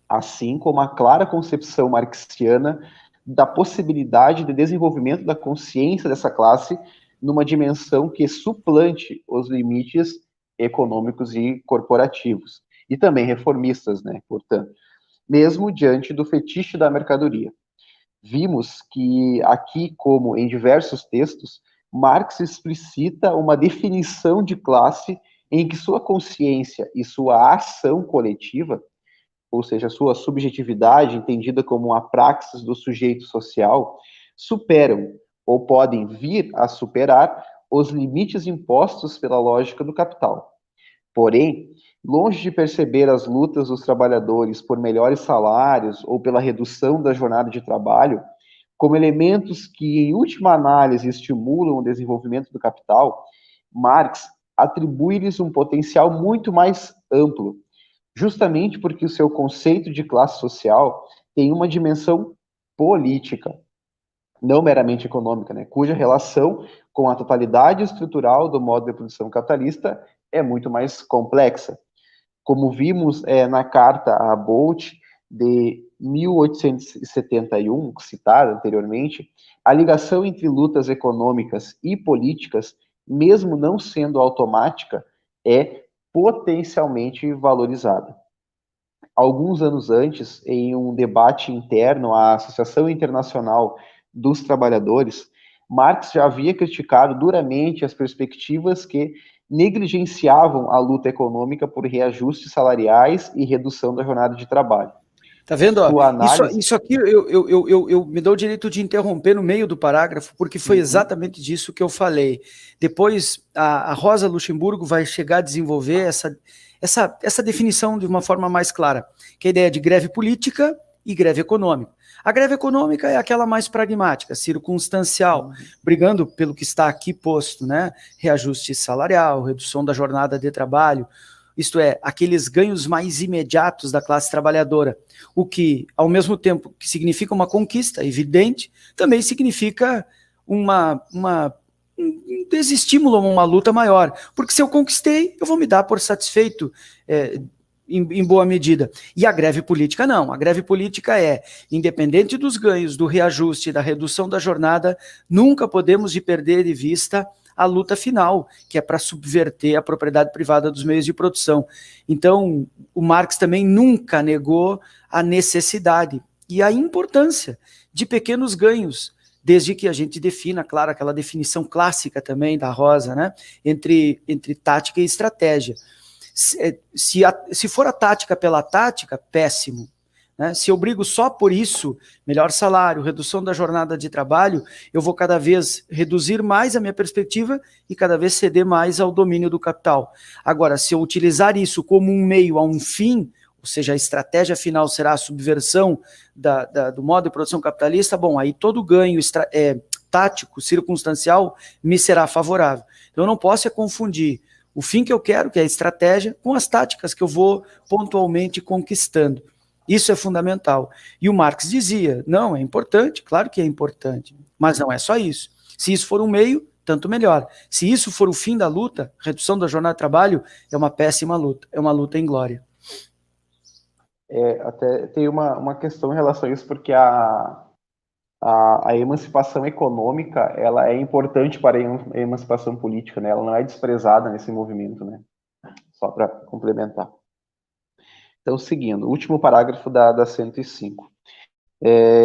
assim como a clara concepção marxiana da possibilidade de desenvolvimento da consciência dessa classe numa dimensão que suplante os limites econômicos e corporativos, e também reformistas, né, portanto, mesmo diante do fetiche da mercadoria. Vimos que aqui, como em diversos textos, Marx explicita uma definição de classe em que sua consciência e sua ação coletiva, ou seja, sua subjetividade, entendida como a praxis do sujeito social, superam ou podem vir a superar os limites impostos pela lógica do capital. Porém, longe de perceber as lutas dos trabalhadores por melhores salários ou pela redução da jornada de trabalho como elementos que, em última análise, estimulam o desenvolvimento do capital, Marx atribui-lhes um potencial muito mais amplo, justamente porque o seu conceito de classe social tem uma dimensão política, não meramente econômica, né, cuja relação com a totalidade estrutural do modo de produção capitalista é muito mais complexa. Como vimos na carta a Bolt de 1871, citada anteriormente, a ligação entre lutas econômicas e políticas, mesmo não sendo automática, é potencialmente valorizada. Alguns anos antes, em um debate interno à Associação Internacional dos Trabalhadores, Marx já havia criticado duramente as perspectivas que negligenciavam a luta econômica por reajustes salariais e redução da jornada de trabalho. Tá vendo? Isso aqui eu me dou o direito de interromper no meio do parágrafo, porque foi exatamente disso que eu falei. Depois, a Rosa Luxemburgo vai chegar a desenvolver essa definição de uma forma mais clara, que é a ideia de greve política e greve econômica. A greve econômica é aquela mais pragmática, circunstancial, brigando pelo que está aqui posto, né? Reajuste salarial, redução da jornada de trabalho, isto é, aqueles ganhos mais imediatos da classe trabalhadora, o que, ao mesmo tempo que significa uma conquista evidente, também significa um desestímulo, uma luta maior, porque se eu conquistei, eu vou me dar por satisfeito em boa medida. E a greve política não, a greve política independente dos ganhos, do reajuste, da redução da jornada, nunca podemos perder de vista a luta final, que é para subverter a propriedade privada dos meios de produção. Então, o Marx também nunca negou a necessidade e a importância de pequenos ganhos desde que a gente defina, claro, aquela definição clássica também da Rosa, né, entre tática e estratégia. Se for a tática pela tática, péssimo. Né? Se eu brigo só por isso, melhor salário, redução da jornada de trabalho, eu vou cada vez reduzir mais a minha perspectiva e cada vez ceder mais ao domínio do capital. Agora, se eu utilizar isso como um meio a um fim, ou seja, a estratégia final será a subversão do modo de produção capitalista, bom, aí todo ganho tático, circunstancial, me será favorável. Então eu não posso confundir o fim que eu quero, que é a estratégia, com as táticas que eu vou pontualmente conquistando. Isso é fundamental. E o Marx dizia, não, é importante, claro que é importante, mas não é só isso. Se isso for um meio, tanto melhor. Se isso for o fim da luta, redução da jornada de trabalho, é uma péssima luta, é uma luta inglória. Até tem uma questão em relação a isso, porque a emancipação econômica, ela é importante para a emancipação política, né? Ela não é desprezada nesse movimento, né? Só para complementar. Então, seguindo, o último parágrafo da 105.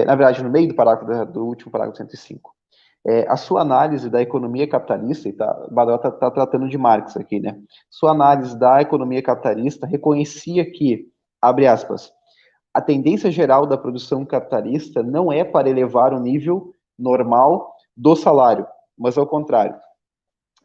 Na verdade, no meio do parágrafo do último parágrafo 105. A sua análise da economia capitalista, o Badaró está tratando de Marx aqui, né? Sua análise da economia capitalista reconhecia que, abre aspas, a tendência geral da produção capitalista não é para elevar o nível normal do salário, mas ao contrário,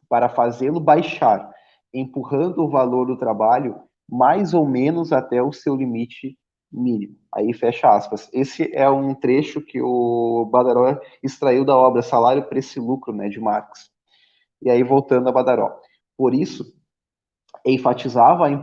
para fazê-lo baixar, empurrando o valor do trabalho mais ou menos até o seu limite mínimo. Aí fecha aspas. Esse é um trecho que o Badaró extraiu da obra Salário, Preço e Lucro, né, de Marx. E aí, voltando a Badaró. Por isso,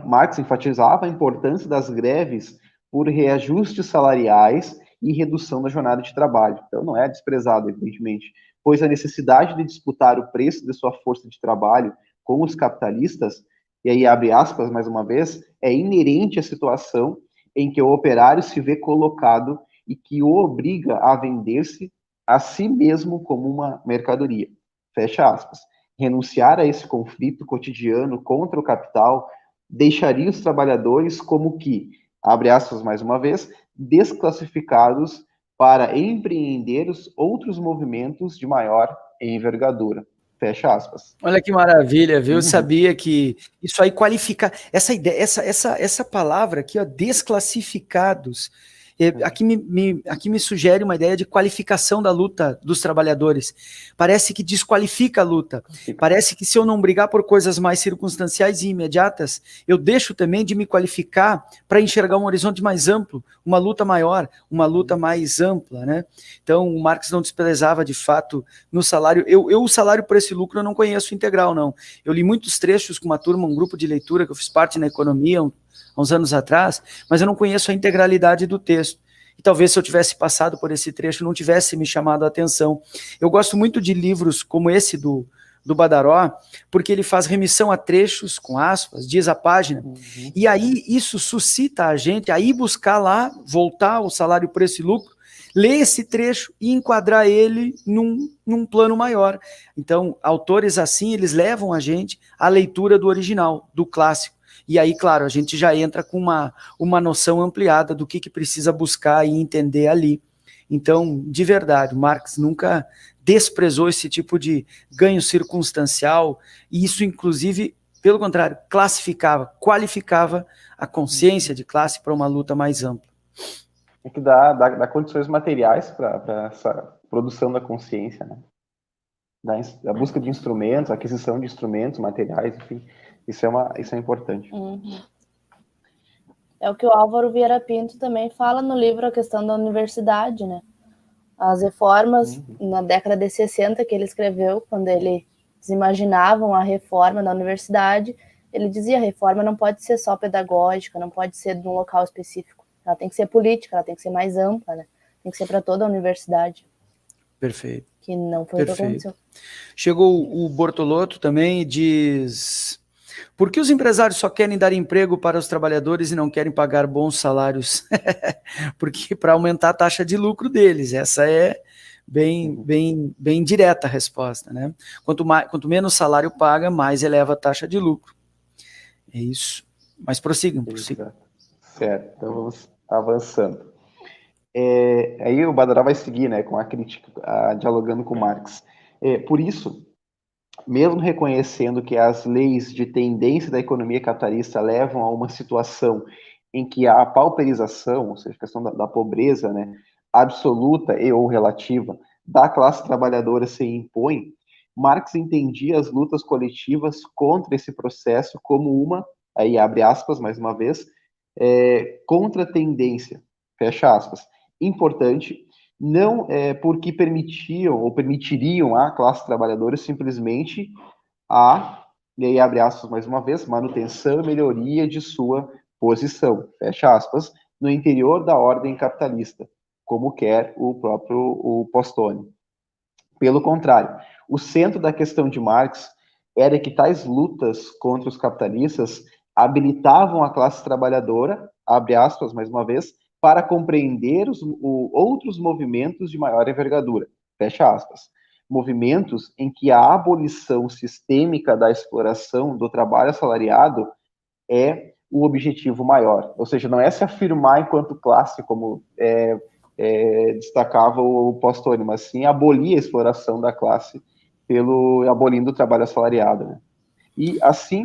Marx enfatizava a importância das greves por reajustes salariais e redução da jornada de trabalho. Então, não é desprezado, evidentemente, pois a necessidade de disputar o preço de sua força de trabalho com os capitalistas, e aí abre aspas mais uma vez, é inerente à situação em que o operário se vê colocado e que o obriga a vender-se a si mesmo como uma mercadoria. Fecha aspas. Renunciar a esse conflito cotidiano contra o capital deixaria os trabalhadores como que, abre aspas mais uma vez, desclassificados para empreender os outros movimentos de maior envergadura. Fecha aspas. Olha que maravilha, viu? Eu sabia que isso aí qualifica, essa ideia, essa palavra aqui, ó, desclassificados, aqui me sugere uma ideia de qualificação da luta dos trabalhadores. Parece que desqualifica a luta. Parece que se eu não brigar por coisas mais circunstanciais e imediatas, eu deixo também de me qualificar para enxergar um horizonte mais amplo, uma luta maior, uma luta mais ampla, né? Então, o Marx não desprezava, de fato, no salário. O salário por esse lucro eu não conheço integral, não. Eu li muitos trechos com uma turma, um grupo de leitura que eu fiz parte na economia, há uns anos atrás, mas eu não conheço a integralidade do texto. E talvez se eu tivesse passado por esse trecho, não tivesse me chamado a atenção. Eu gosto muito de livros como esse do Badaró, porque ele faz remissão a trechos, com aspas, diz a página, e aí isso suscita a gente a ir buscar lá, voltar ao salário, preço e lucro, ler esse trecho e enquadrar ele num plano maior. Então, autores assim, eles levam a gente à leitura do original, do clássico. E aí, claro, a gente já entra com uma noção ampliada do que precisa buscar e entender ali. Então, de verdade, Marx nunca desprezou esse tipo de ganho circunstancial, e isso, inclusive, pelo contrário, qualificava a consciência de classe para uma luta mais ampla. É que dá condições materiais para essa produção da consciência, né? Da busca de instrumentos, aquisição de instrumentos materiais, enfim. Isso é importante. É o que o Álvaro Vieira Pinto também fala no livro A Questão da Universidade, né? As reformas na década de 60 que ele escreveu, quando eles imaginavam a reforma da universidade, ele dizia, a reforma não pode ser só pedagógica, não pode ser de um local específico. Ela tem que ser política, ela tem que ser mais ampla, né? Tem que ser para toda a universidade. Perfeito. Que não foi o que aconteceu. Chegou o Bortolotto também e diz... Por que os empresários só querem dar emprego para os trabalhadores e não querem pagar bons salários? Porque para aumentar a taxa de lucro deles, essa é bem direta a resposta, né? Quanto menos salário paga, mais eleva a taxa de lucro. É isso. Mas prossigam. Certo, então vamos avançando. aí o Badaró vai seguir, né, com a crítica, dialogando com Marx. Por isso, mesmo reconhecendo que as leis de tendência da economia capitalista levam a uma situação em que a pauperização, ou seja, a questão da pobreza, né, absoluta e ou relativa da classe trabalhadora se impõe, Marx entendia as lutas coletivas contra esse processo como uma, aí abre aspas mais uma vez, contra-tendência, fecha aspas. Importante, não porque permitiam ou permitiriam à classe trabalhadora simplesmente e aí abre aspas mais uma vez, manutenção e melhoria de sua posição, fecha aspas, no interior da ordem capitalista, como quer o Postone. Pelo contrário, o centro da questão de Marx era que tais lutas contra os capitalistas habilitavam a classe trabalhadora, abre aspas mais uma vez, para compreender outros movimentos de maior envergadura, fecha aspas. Movimentos em que a abolição sistêmica da exploração do trabalho assalariado é o objetivo maior. Ou seja, não é se afirmar enquanto classe, como destacava o Postone, mas sim abolir a exploração da classe abolindo o trabalho assalariado. Né? E assim...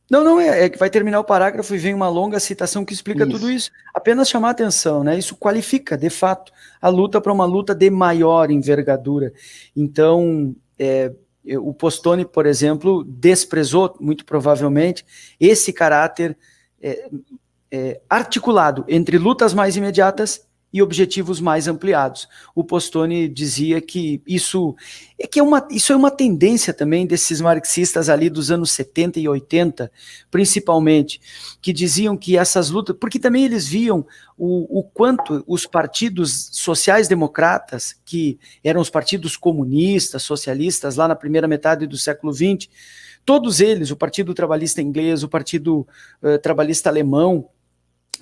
Não, é que vai terminar o parágrafo e vem uma longa citação que explica tudo isso. Apenas chamar a atenção, né? Isso qualifica, de fato, a luta para uma luta de maior envergadura. Então, o Postone, por exemplo, desprezou, muito provavelmente, esse caráter articulado entre lutas mais imediatas e objetivos mais ampliados. O Postone dizia que isso é uma tendência também desses marxistas ali dos anos 70 e 80, principalmente, que diziam que essas lutas, porque também eles viam o quanto os partidos sociais-democratas, que eram os partidos comunistas, socialistas, lá na primeira metade do século XX, todos eles, o Partido Trabalhista Inglês, o Partido Trabalhista Alemão,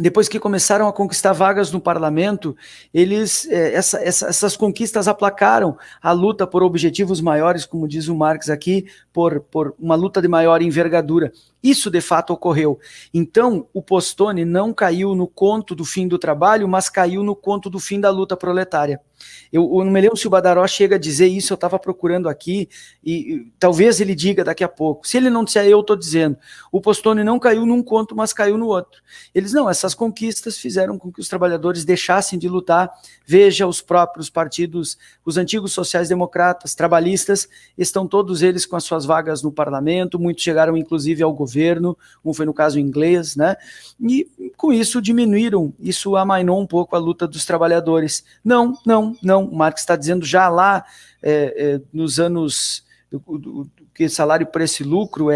depois que começaram a conquistar vagas no parlamento, essas conquistas aplacaram a luta por objetivos maiores, como diz o Marx aqui, por uma luta de maior envergadura. Isso, de fato, ocorreu. Então, o Postone não caiu no conto do fim do trabalho, mas caiu no conto do fim da luta proletária. Eu não me lembro se o Badaró chega a dizer isso, eu estava procurando aqui, e talvez ele diga daqui a pouco. Se ele não disser, eu estou dizendo. O Postone não caiu num conto, mas caiu no outro. Eles, não, essas conquistas fizeram com que os trabalhadores deixassem de lutar. Veja, os próprios partidos, os antigos sociais-democratas, trabalhistas, estão todos eles com as suas vagas no parlamento, muitos chegaram inclusive ao governo, um foi no caso inglês, né? E com isso diminuíram, isso amainou um pouco a luta dos trabalhadores. Não, Marx está dizendo já lá nos anos, que salário, preço e lucro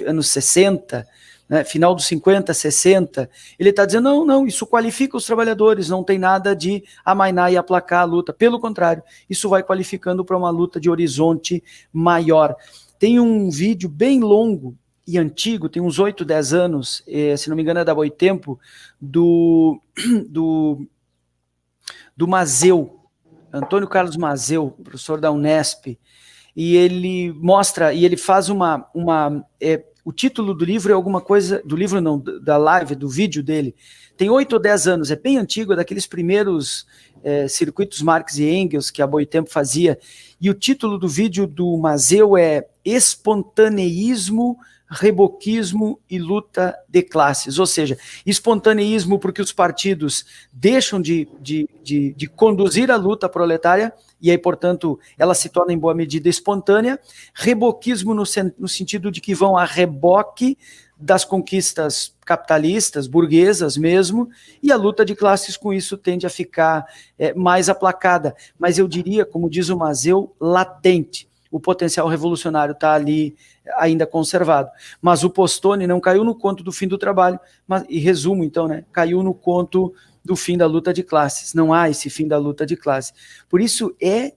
anos 60, né, final dos 50, 60, ele está dizendo, não, isso qualifica os trabalhadores, não tem nada de amainar e aplacar a luta, pelo contrário, isso vai qualificando para uma luta de horizonte maior. Tem um vídeo bem longo e antigo, tem uns 8, 10 anos, se não me engano é da Boitempo, do Mazeu, Antônio Carlos Mazeu, professor da Unesp, e ele mostra, e ele faz o título do livro é alguma coisa, do livro não, da live, do vídeo dele, tem 8 ou 10 anos, é bem antigo, é daqueles primeiros circuitos Marx e Engels que a Boitempo fazia, e o título do vídeo do Mazeu é Espontaneísmo, Reboquismo e Luta de Classes, ou seja, espontaneísmo porque os partidos deixam de conduzir a luta proletária, e aí, portanto, ela se torna em boa medida espontânea, reboquismo no sentido de que vão a reboque das conquistas capitalistas, burguesas mesmo, e a luta de classes com isso tende a ficar mais aplacada, mas eu diria, como diz o Mazeu, latente. O potencial revolucionário está ali ainda conservado. Mas o Postone não caiu no conto do fim do trabalho, e resumo então, né, caiu no conto do fim da luta de classes. Não há esse fim da luta de classes. Por isso é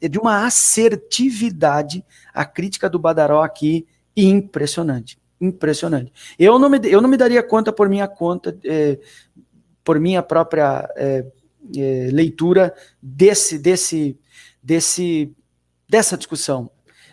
de uma assertividade a crítica do Badaró aqui impressionante. Impressionante. Eu não me daria conta por minha conta, por minha própria leitura dessa discussão.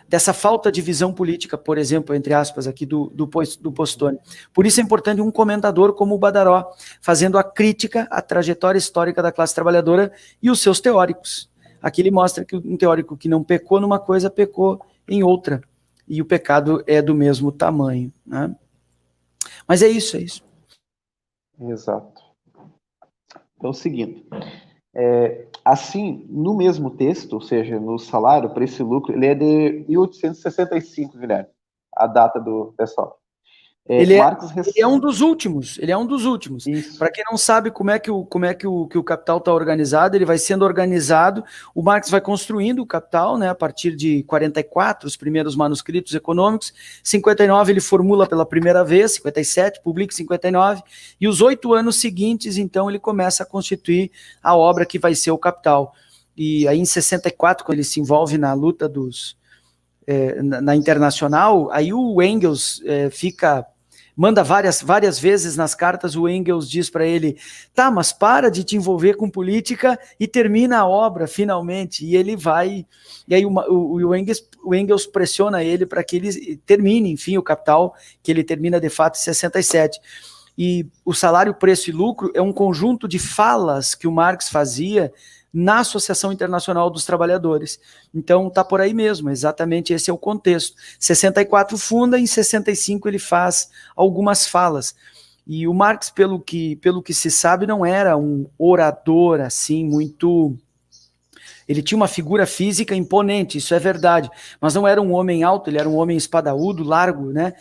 dessa falta de visão política, por exemplo, entre aspas, aqui do Postone. Por isso é importante um comentador como o Badaró, fazendo a crítica à trajetória histórica da classe trabalhadora e os seus teóricos. Aqui ele mostra que um teórico que não pecou numa coisa, pecou em outra. E o pecado é do mesmo tamanho, né? Mas é isso, é isso. Exato. Então, seguindo. Assim, no mesmo texto, ou seja, no salário, preço e lucro, ele é de 1865, Guilherme, a data dessa obra. Ele é um dos últimos, Isso. Para quem não sabe como é que o Capital está organizado, ele vai sendo organizado, o Marx vai construindo o Capital, né, a partir de 44, os primeiros manuscritos econômicos, 59 ele formula pela primeira vez, 57, publica em 59, e os 8 anos seguintes, então, ele começa a constituir a obra que vai ser o Capital. E aí em 64, quando ele se envolve na luta na Internacional, aí o Engels manda várias vezes nas cartas, o Engels diz para ele, tá, mas para de te envolver com política e termina a obra, finalmente, e ele vai, e aí o Engels pressiona ele para que ele termine, enfim, o Capital, que ele termina de fato em 67. E o salário, preço e lucro é um conjunto de falas que o Marx fazia na Associação Internacional dos Trabalhadores. Então, tá por aí mesmo, exatamente esse é o contexto. 64 funda, em 65 ele faz algumas falas. E o Marx, pelo que se sabe, não era um orador, assim, muito... Ele tinha uma figura física imponente, isso é verdade, mas não era um homem alto, ele era um homem espadaúdo, largo, né?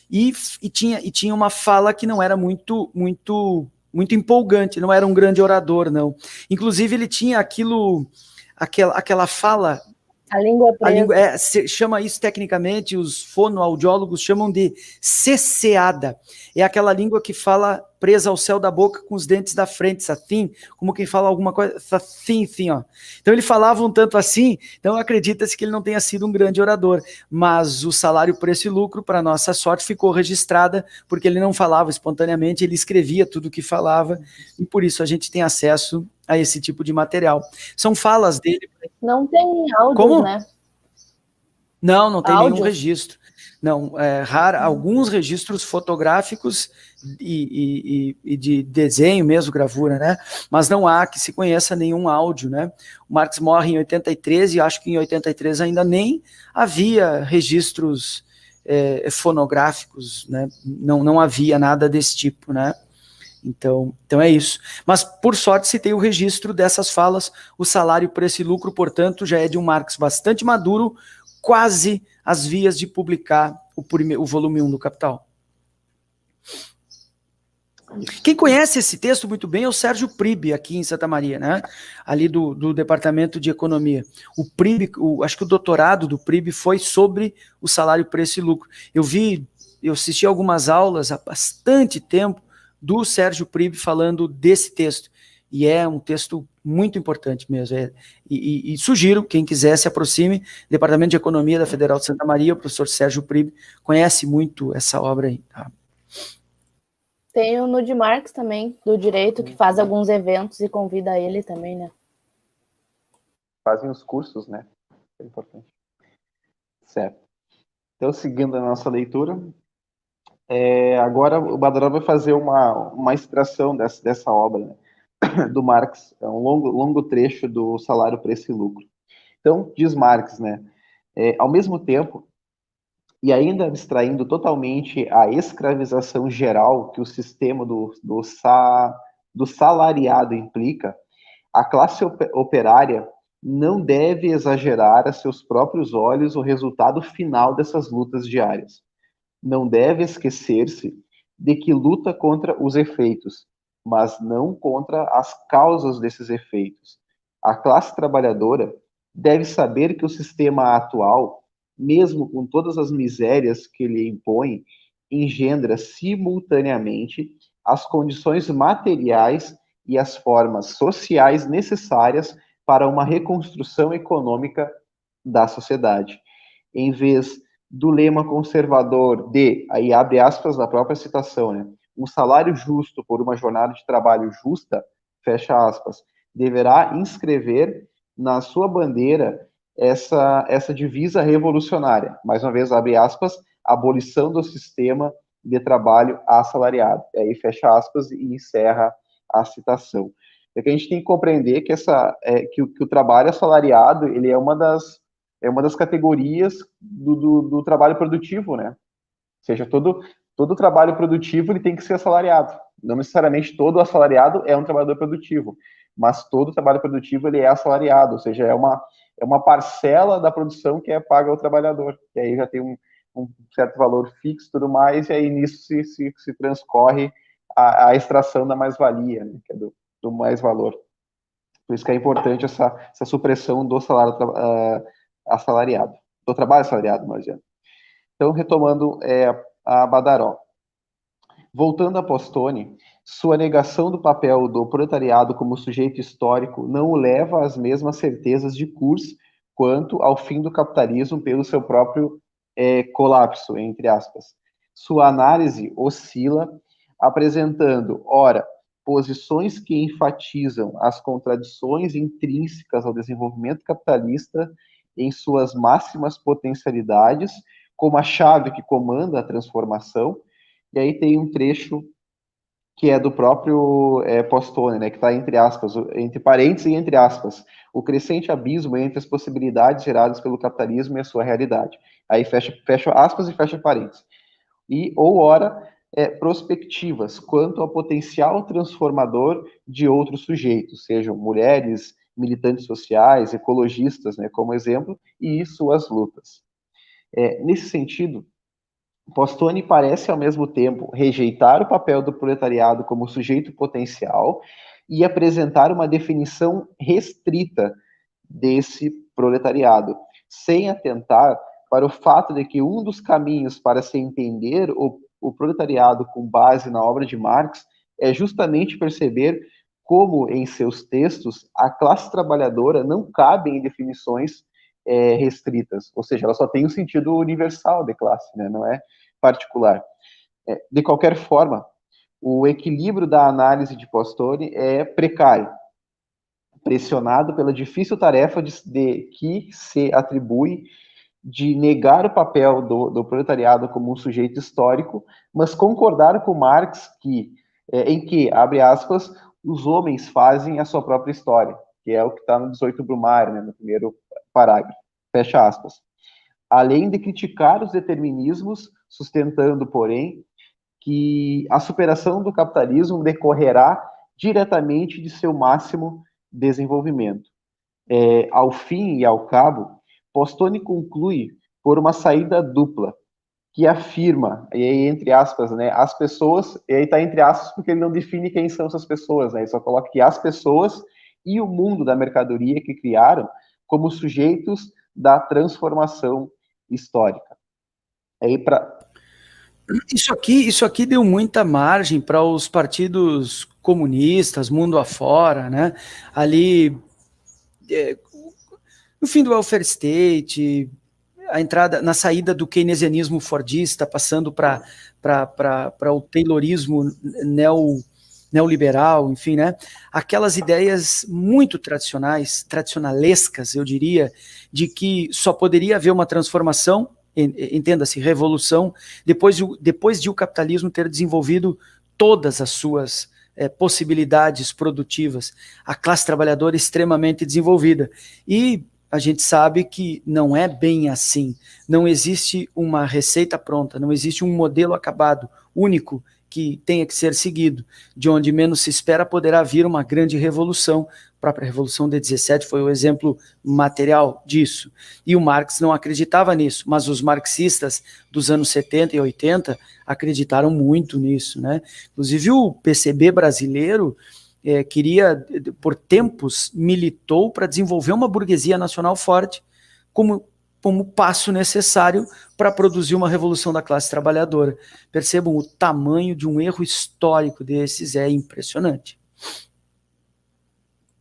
E tinha uma fala que não era muito empolgante, não era um grande orador, não. Inclusive, ele tinha aquela fala... A língua presa. Chama isso tecnicamente, os fonoaudiólogos chamam de cesseada. É aquela língua que fala presa ao céu da boca com os dentes da frente, assim, como quem fala alguma coisa, assim, ó. Então ele falava um tanto assim, então acredita-se que ele não tenha sido um grande orador, mas o salário, preço e lucro, para nossa sorte, ficou registrada, porque ele não falava espontaneamente, ele escrevia tudo o que falava, e por isso a gente tem acesso a esse tipo de material. São falas dele. Não tem áudio, como? Né? Não tem áudio? Nenhum registro. Não, é raro, alguns registros fotográficos e de desenho mesmo, gravura, né? Mas não há que se conheça nenhum áudio, né? O Marx morre em 83 e acho que em 83 ainda nem havia registros fonográficos, né? Não havia nada desse tipo, né? Então é isso. Mas, por sorte, se tem o registro dessas falas, o salário, preço e lucro, portanto, já é de um Marx bastante maduro, quase às vias de publicar o volume 1 do Capital. Quem conhece esse texto muito bem é o Sérgio Pribe, aqui em Santa Maria, né? Ali do Departamento de Economia. O Pribe, acho que o doutorado do Pribe foi sobre o salário, preço e lucro. Eu assisti algumas aulas há bastante tempo do Sérgio Pribe falando desse texto. E é um texto muito importante mesmo. E sugiro, quem quiser, se aproxime. Departamento de Economia da Federal de Santa Maria, o professor Sérgio Pribe conhece muito essa obra aí. Tá? Tem o Nude Marx também, do Direito, que faz alguns eventos e convida ele também, né? Fazem os cursos, né? É importante. Certo. Então, seguindo a nossa leitura, agora o Badaró vai fazer uma extração dessa obra, né? Do Marx, é um longo trecho do Salário, Preço e Lucro. Então, diz Marx, né? Ao mesmo tempo, e ainda abstraindo totalmente a escravização geral que o sistema do salariado implica, a classe operária não deve exagerar a seus próprios olhos o resultado final dessas lutas diárias. Não deve esquecer-se de que luta contra os efeitos, mas não contra as causas desses efeitos. A classe trabalhadora deve saber que o sistema atual, mesmo com todas as misérias que lhe impõe, engendra simultaneamente as condições materiais e as formas sociais necessárias para uma reconstrução econômica da sociedade. Em vez do lema conservador de, aí abre aspas da própria citação, né? Um salário justo por uma jornada de trabalho justa, fecha aspas, deverá inscrever na sua bandeira essa divisa revolucionária. Mais uma vez, abre aspas, abolição do sistema de trabalho assalariado. E aí fecha aspas e encerra a citação. É que a gente tem que compreender que, que o trabalho assalariado ele é uma das categorias do trabalho produtivo, né? Ou seja, todo trabalho produtivo ele tem que ser assalariado. Não necessariamente todo assalariado é um trabalhador produtivo, mas todo trabalho produtivo ele é assalariado, ou seja, é uma parcela da produção que é paga ao trabalhador. E aí já tem um certo valor fixo e tudo mais, e aí nisso se transcorre a extração da mais-valia, né, que é do mais-valor. Por isso que é importante essa supressão do salário assalariado, do trabalho assalariado, imagina. Então, retomando a Badaró. Voltando a Postone, sua negação do papel do proletariado como sujeito histórico não o leva às mesmas certezas de Kurz quanto ao fim do capitalismo pelo seu próprio colapso, entre aspas. Sua análise oscila, apresentando, ora, posições que enfatizam as contradições intrínsecas ao desenvolvimento capitalista em suas máximas potencialidades, como a chave que comanda a transformação. E aí tem um trecho que é do próprio Postone, né, que está entre aspas, entre parênteses e entre aspas, o crescente abismo entre as possibilidades geradas pelo capitalismo e a sua realidade. Aí fecha aspas e fecha parênteses. E, ou ora, prospectivas quanto ao potencial transformador de outros sujeitos, sejam mulheres, militantes sociais, ecologistas, né, como exemplo, e suas lutas. Nesse sentido, Postone parece, ao mesmo tempo, rejeitar o papel do proletariado como sujeito potencial e apresentar uma definição restrita desse proletariado, sem atentar para o fato de que um dos caminhos para se entender o proletariado com base na obra de Marx é justamente perceber como, em seus textos, a classe trabalhadora não cabe em definições restritas, ou seja, ela só tem um sentido universal de classe, né? Não é particular. De qualquer forma, o equilíbrio da análise de Postone é precário, pressionado pela difícil tarefa que se atribui de negar o papel do proletariado como um sujeito histórico, mas concordar com Marx em que, abre aspas, os homens fazem a sua própria história, que é o que está no 18 Brumário, né, no primeiro parágrafo, fecha aspas. Além de criticar os determinismos, sustentando, porém, que a superação do capitalismo decorrerá diretamente de seu máximo desenvolvimento. Ao fim e ao cabo, Postone conclui por uma saída dupla, que afirma, e aí entre aspas, né, as pessoas, e aí está entre aspas porque ele não define quem são essas pessoas, né, ele só coloca que as pessoas e o mundo da mercadoria que criaram como sujeitos da transformação histórica. Aí Isso aqui deu muita margem para os partidos comunistas, mundo afora, né? Ali, no fim do welfare state, a entrada na saída do keynesianismo fordista, passando para o taylorismo neoliberal, enfim, né? Aquelas ideias muito tradicionalescas, eu diria, de que só poderia haver uma transformação, entenda-se, revolução, depois de o capitalismo ter desenvolvido todas as suas possibilidades produtivas, a classe trabalhadora extremamente desenvolvida. E a gente sabe que não é bem assim. Não existe uma receita pronta, não existe um modelo acabado, único, que tenha que ser seguido. De onde menos se espera poderá vir uma grande revolução. A própria Revolução de 17 foi o exemplo material disso. E o Marx não acreditava nisso, mas os marxistas dos anos 70 e 80 acreditaram muito nisso, né? Inclusive o PCB brasileiro queria, por tempos, militou para desenvolver uma burguesia nacional forte como passo necessário para produzir uma revolução da classe trabalhadora. Percebam, o tamanho de um erro histórico desses é impressionante.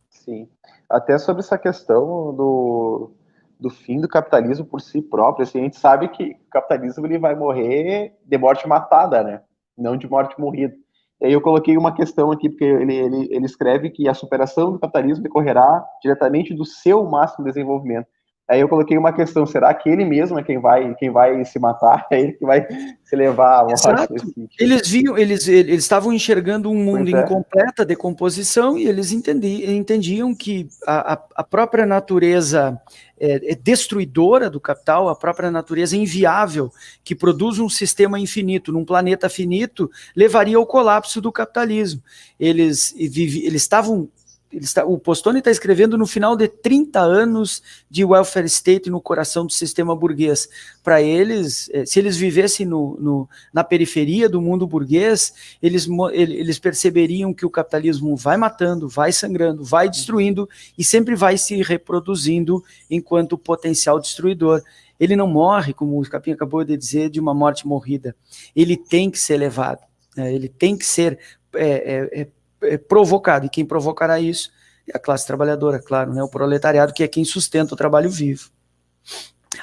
Sim. Até sobre essa questão do fim do capitalismo por si próprio, assim, a gente sabe que o capitalismo ele vai morrer de morte matada, né? Não de morte morrida. E aí eu coloquei uma questão aqui, porque ele escreve que a superação do capitalismo decorrerá diretamente do seu máximo desenvolvimento. Aí eu coloquei uma questão, será que ele mesmo é quem vai se matar? É ele que vai se levar à morte? Exato. Eles estavam enxergando um mundo em completa decomposição e eles entendiam que a própria natureza destruidora do capital, a própria natureza inviável que produz um sistema infinito num planeta finito, levaria ao colapso do capitalismo. O Postone está escrevendo no final de 30 anos de welfare state no coração do sistema burguês. Para eles, se eles vivessem na periferia do mundo burguês, eles perceberiam que o capitalismo vai matando, vai sangrando, vai destruindo e sempre vai se reproduzindo enquanto potencial destruidor. Ele não morre, como o Capim acabou de dizer, de uma morte morrida. Ele tem que ser levado, ele tem que ser provocado, e quem provocará isso é a classe trabalhadora, claro, né, o proletariado, que é quem sustenta o trabalho vivo.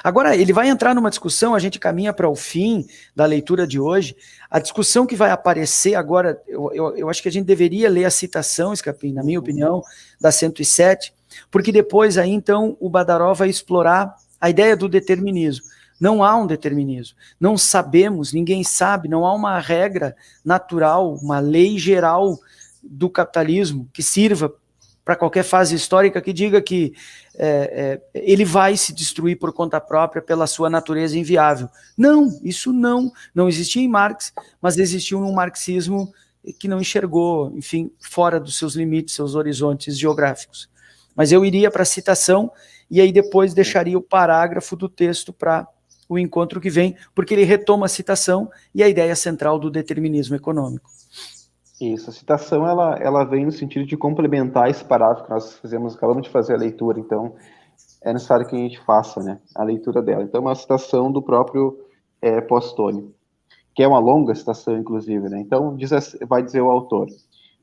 Agora, ele vai entrar numa discussão, a gente caminha para o fim da leitura de hoje, a discussão que vai aparecer agora, eu acho que a gente deveria ler a citação, Scapin, na minha opinião, da 107, porque depois aí, então, o Badaró vai explorar a ideia do determinismo. Não há um determinismo, não sabemos, ninguém sabe, não há uma regra natural, uma lei geral do capitalismo que sirva para qualquer fase histórica que diga que ele vai se destruir por conta própria pela sua natureza inviável. Não, isso não existia em Marx, mas existiu um marxismo que não enxergou, enfim, fora dos seus limites, seus horizontes geográficos. Mas eu iria para a citação e aí depois deixaria o parágrafo do texto para o encontro que vem, porque ele retoma a citação e a ideia central do determinismo econômico. Isso, a citação ela vem no sentido de complementar esse parágrafo que nós acabamos de fazer a leitura, então é necessário que a gente faça, né, a leitura dela. Então, é uma citação do próprio Postone, que é uma longa citação, inclusive, né? Então, vai dizer o autor: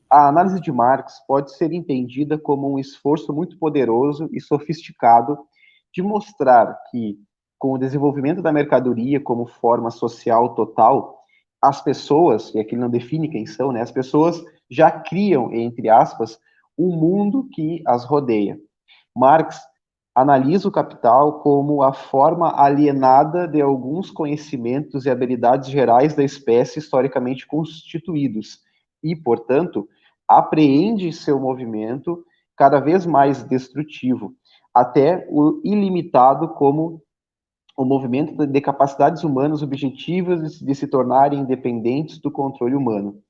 a análise de Marx pode ser entendida como um esforço muito poderoso e sofisticado de mostrar que, com o desenvolvimento da mercadoria como forma social total, as pessoas, e aqui ele não define quem são, né, as pessoas já criam, entre aspas, o mundo que as rodeia. Marx analisa o capital como a forma alienada de alguns conhecimentos e habilidades gerais da espécie historicamente constituídos e, portanto, apreende seu movimento cada vez mais destrutivo, até o ilimitado como o movimento de capacidades humanas objetivas de se tornarem independentes do controle humano.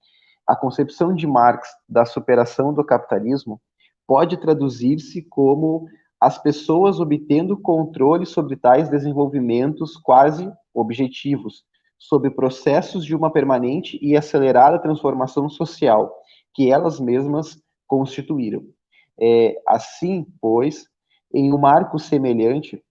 A concepção de Marx da superação do capitalismo pode traduzir-se como as pessoas obtendo controle sobre tais desenvolvimentos quase objetivos, sobre processos de uma permanente e acelerada transformação social que elas mesmas constituíram. Assim, pois, em um marco semelhante,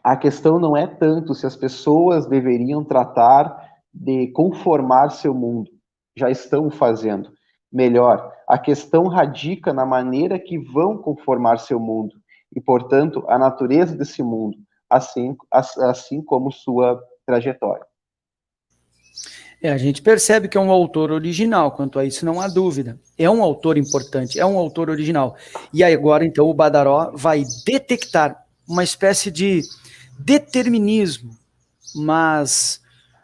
a questão não é tanto se as pessoas deveriam tratar de conformar seu mundo, já estão fazendo. Melhor, a questão radica na maneira que vão conformar seu mundo, e, portanto, a natureza desse mundo, assim como sua trajetória. A gente percebe que é um autor original, quanto a isso não há dúvida. É um autor importante, é um autor original. E aí agora, então, o Badaró vai detectar uma espécie de determinismo, mas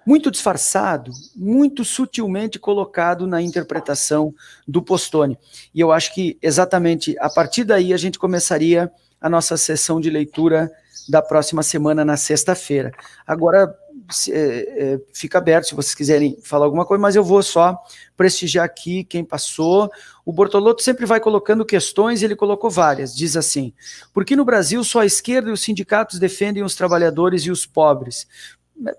muito disfarçado, muito sutilmente colocado na interpretação do Postone. E eu acho que exatamente a partir daí a gente começaria a nossa sessão de leitura da próxima semana, na sexta-feira. Agora, fica aberto se vocês quiserem falar alguma coisa, mas eu vou só prestigiar aqui quem passou. O Bortolotto sempre vai colocando questões, ele colocou várias. Diz assim: por que no Brasil só a esquerda e os sindicatos defendem os trabalhadores e os pobres?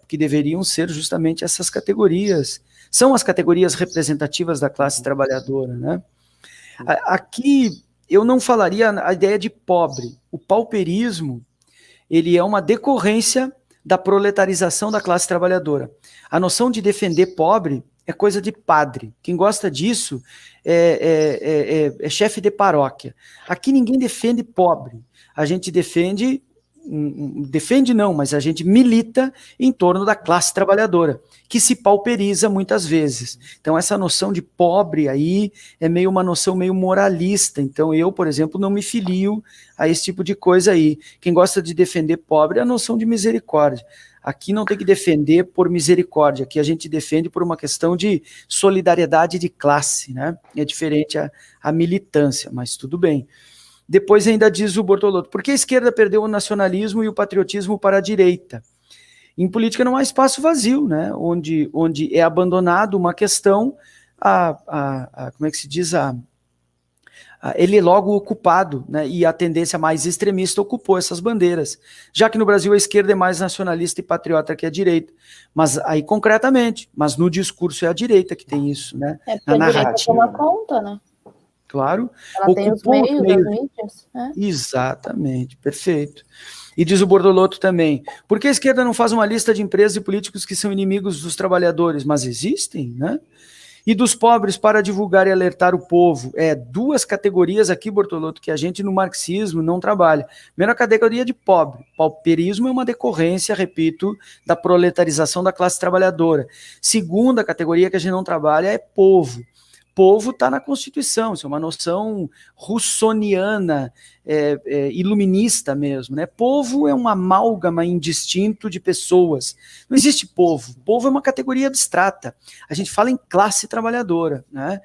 Que deveriam ser justamente essas categorias. São as categorias representativas da classe trabalhadora, né? Aqui eu não falaria a ideia de pobre. O pauperismo, ele é uma decorrência da proletarização da classe trabalhadora. A noção de defender pobre é coisa de padre. Quem gosta disso é chefe de paróquia. Aqui ninguém defende pobre. A gente defende defende não, mas a gente milita em torno da classe trabalhadora, que se pauperiza muitas vezes. Então essa noção de pobre aí é meio uma noção meio moralista. Então eu, por exemplo, não me filio a esse tipo de coisa aí. Quem gosta de defender pobre é a noção de misericórdia. Aqui não tem que defender por misericórdia, aqui a gente defende por uma questão de solidariedade de classe, né? É diferente a militância, mas tudo bem. Depois ainda diz o Bortolotto, por que a esquerda perdeu o nacionalismo e o patriotismo para a direita? Em política não há espaço vazio, né? Onde é abandonado uma questão, como é que se diz, ele é logo ocupado, né? E a tendência mais extremista ocupou essas bandeiras, já que no Brasil a esquerda é mais nacionalista e patriota que a direita, mas aí concretamente, mas no discurso é a direita que tem isso, né? É porque a direita toma conta, né? Claro. Ela tem os meios, as mídias. Exatamente, perfeito. E diz o Bortolotto também, por que a esquerda não faz uma lista de empresas e políticos que são inimigos dos trabalhadores? Mas existem, né? E dos pobres para divulgar e alertar o povo. Duas categorias aqui, Bortolotto, que a gente no marxismo não trabalha. Primeiro, a categoria de pobre. Pauperismo é uma decorrência, repito, da proletarização da classe trabalhadora. Segunda categoria que a gente não trabalha é povo. Povo está na Constituição, isso é uma noção russoniana, iluminista mesmo, né? Povo é uma amálgama indistinto de pessoas. Não existe povo. Povo é uma categoria abstrata. A gente fala em classe trabalhadora, né?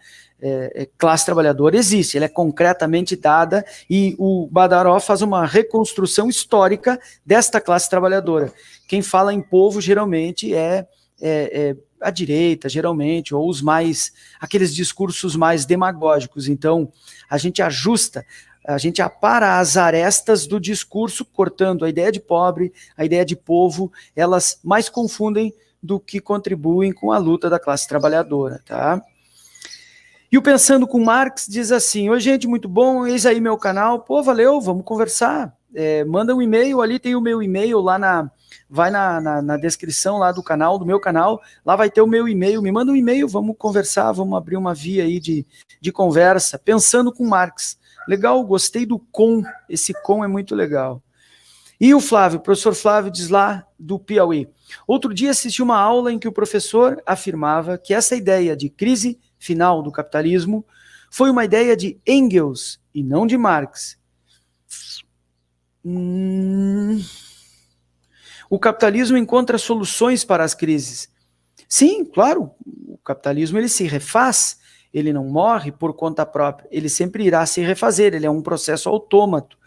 Classe trabalhadora existe, ela é concretamente dada e o Badaró faz uma reconstrução histórica desta classe trabalhadora. Quem fala em povo geralmente é a direita, geralmente, ou aqueles discursos mais demagógicos. Então, a gente ajusta, a gente apara as arestas do discurso, cortando a ideia de pobre, a ideia de povo, elas mais confundem do que contribuem com a luta da classe trabalhadora, tá? E o Pensando com Marx diz assim, oi gente, muito bom, eis aí meu canal, pô, valeu, vamos conversar, manda um e-mail, ali tem o meu e-mail lá vai na descrição lá do canal, do meu canal, lá vai ter o meu e-mail, me manda um e-mail, vamos conversar, vamos abrir uma via aí de conversa, Pensando com Marx. Legal, gostei do com, esse com é muito legal. E o Flávio, o professor Flávio diz lá do Piauí, outro dia assisti uma aula em que o professor afirmava que essa ideia de crise final do capitalismo foi uma ideia de Engels e não de Marx. O capitalismo encontra soluções para as crises. Sim, claro, o capitalismo ele se refaz, ele não morre por conta própria, ele sempre irá se refazer, ele é um processo autômato.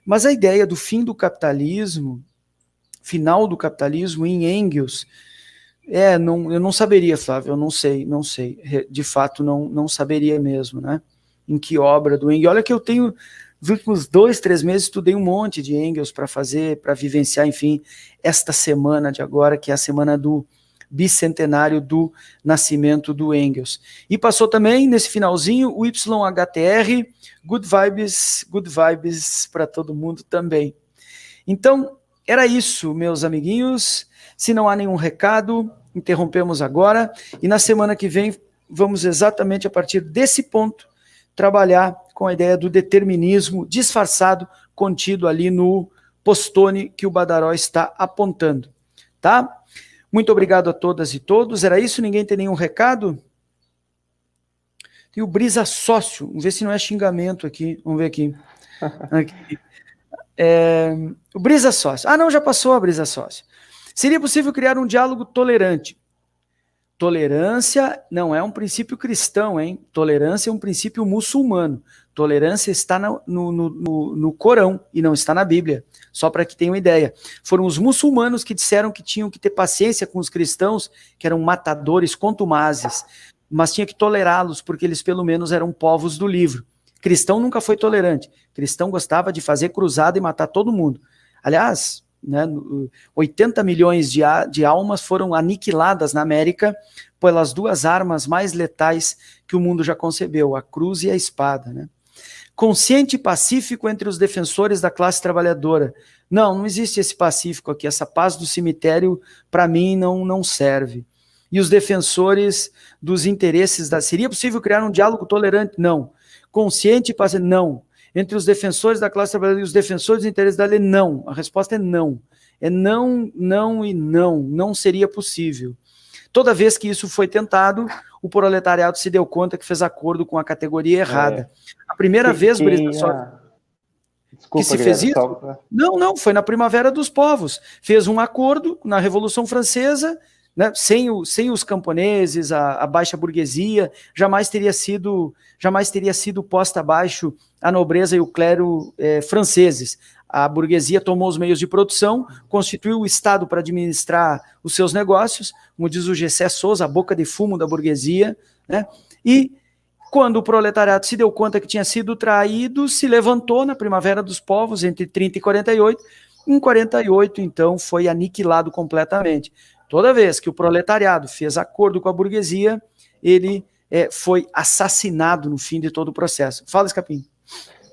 Mas a ideia do fim do capitalismo, final do capitalismo em Engels, eu não saberia, Flávio, eu não sei, de fato não saberia mesmo, né? Em que obra do Engels, olha que eu tenho... Nos últimos 2, 3 meses, estudei um monte de Engels para vivenciar, enfim, esta semana de agora, que é a semana do bicentenário do nascimento do Engels. E passou também, nesse finalzinho, o YHTR, good vibes para todo mundo também. Então, era isso, meus amiguinhos. Se não há nenhum recado, interrompemos agora, e na semana que vem, vamos exatamente a partir desse ponto, trabalhar com a ideia do determinismo disfarçado, contido ali no postone que o Badaró está apontando, tá? Muito obrigado a todas e todos, era isso? Ninguém tem nenhum recado? Tem o Brisa Sócio, vamos ver se não é xingamento aqui, vamos ver aqui. O Brisa Sócio, não, já passou a Brisa Sócio. Seria possível criar um diálogo tolerante? Tolerância não é um princípio cristão, hein? Tolerância é um princípio muçulmano. Tolerância está no Corão e não está na Bíblia, só para que tenham uma ideia. Foram os muçulmanos que disseram que tinham que ter paciência com os cristãos, que eram matadores contumazes, mas tinha que tolerá-los, porque eles pelo menos eram povos do livro. Cristão nunca foi tolerante. Cristão gostava de fazer cruzada e matar todo mundo. Aliás, 80 milhões de almas foram aniquiladas na América pelas duas armas mais letais que o mundo já concebeu, a cruz e a espada, né? Consciente e pacífico entre os defensores da classe trabalhadora. Não existe esse pacífico aqui, essa paz do cemitério, para mim, não serve. E os defensores dos interesses Seria possível criar um diálogo tolerante? Não. Consciente e pacífico? Não. entre os defensores da classe trabalhadora e os defensores dos interesses da lei? Não. A resposta é não. É não, não e não. Não seria possível. Toda vez que isso foi tentado, o proletariado se deu conta que fez acordo com a categoria errada. A primeira vez, Brisa, Desculpa, que se fez isso? só... Não, foi na Primavera dos Povos. Fez um acordo na Revolução Francesa, né, sem os camponeses, a baixa burguesia, jamais teria sido posta abaixo a nobreza e o clero franceses. A burguesia tomou os meios de produção, constituiu o Estado para administrar os seus negócios, como diz o Gessé Souza, a boca de fumo da burguesia, né? E quando o proletariado se deu conta que tinha sido traído, se levantou na Primavera dos Povos, entre 30 e 48. Em 48, então, foi aniquilado completamente. Toda vez que o proletariado fez acordo com a burguesia, ele foi assassinado no fim de todo o processo. Fala, Escapim.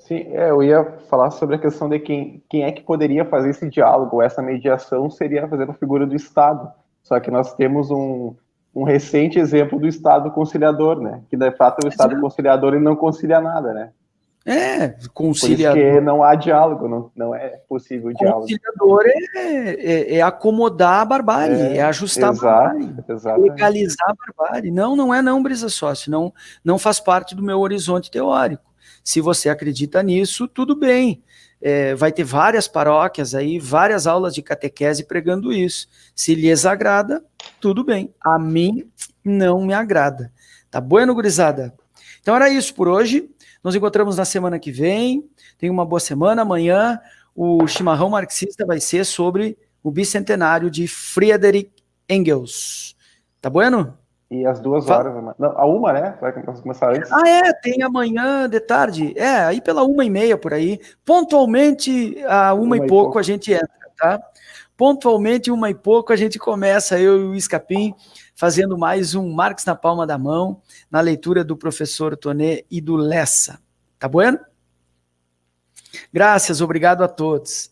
Sim, eu ia falar sobre a questão de quem é que poderia fazer esse diálogo, essa mediação seria fazer a figura do Estado. Só que nós temos um recente exemplo do Estado conciliador, né? Que de fato o Estado conciliador ele não concilia nada, né? Conciliador. Por isso que não há diálogo, não é possível o diálogo. Conciliador é acomodar a barbárie, é ajustar a barbárie, legalizar a barbárie. Não é Brisa Sócio, não faz parte do meu horizonte teórico. Se você acredita nisso, tudo bem. Vai ter várias paróquias aí, várias aulas de catequese pregando isso. Se lhes agrada, tudo bem. A mim, não me agrada. Tá bueno, gurizada? Então era isso por hoje. Nos encontramos na semana que vem. Tenha uma boa semana. Amanhã o chimarrão marxista vai ser sobre o bicentenário de Friedrich Engels. Tá bueno? E às 2 horas, não, a 1, né? Vai começar antes. Tem amanhã de tarde. Aí pela 1h30 por aí. Pontualmente, a 1h pouco a gente entra, tá? Pontualmente, 1h pouco a gente começa, eu e o Escapim, fazendo mais um Marx na palma da mão, na leitura do professor Tonet e do Lessa. Tá bueno? Graças, obrigado a todos.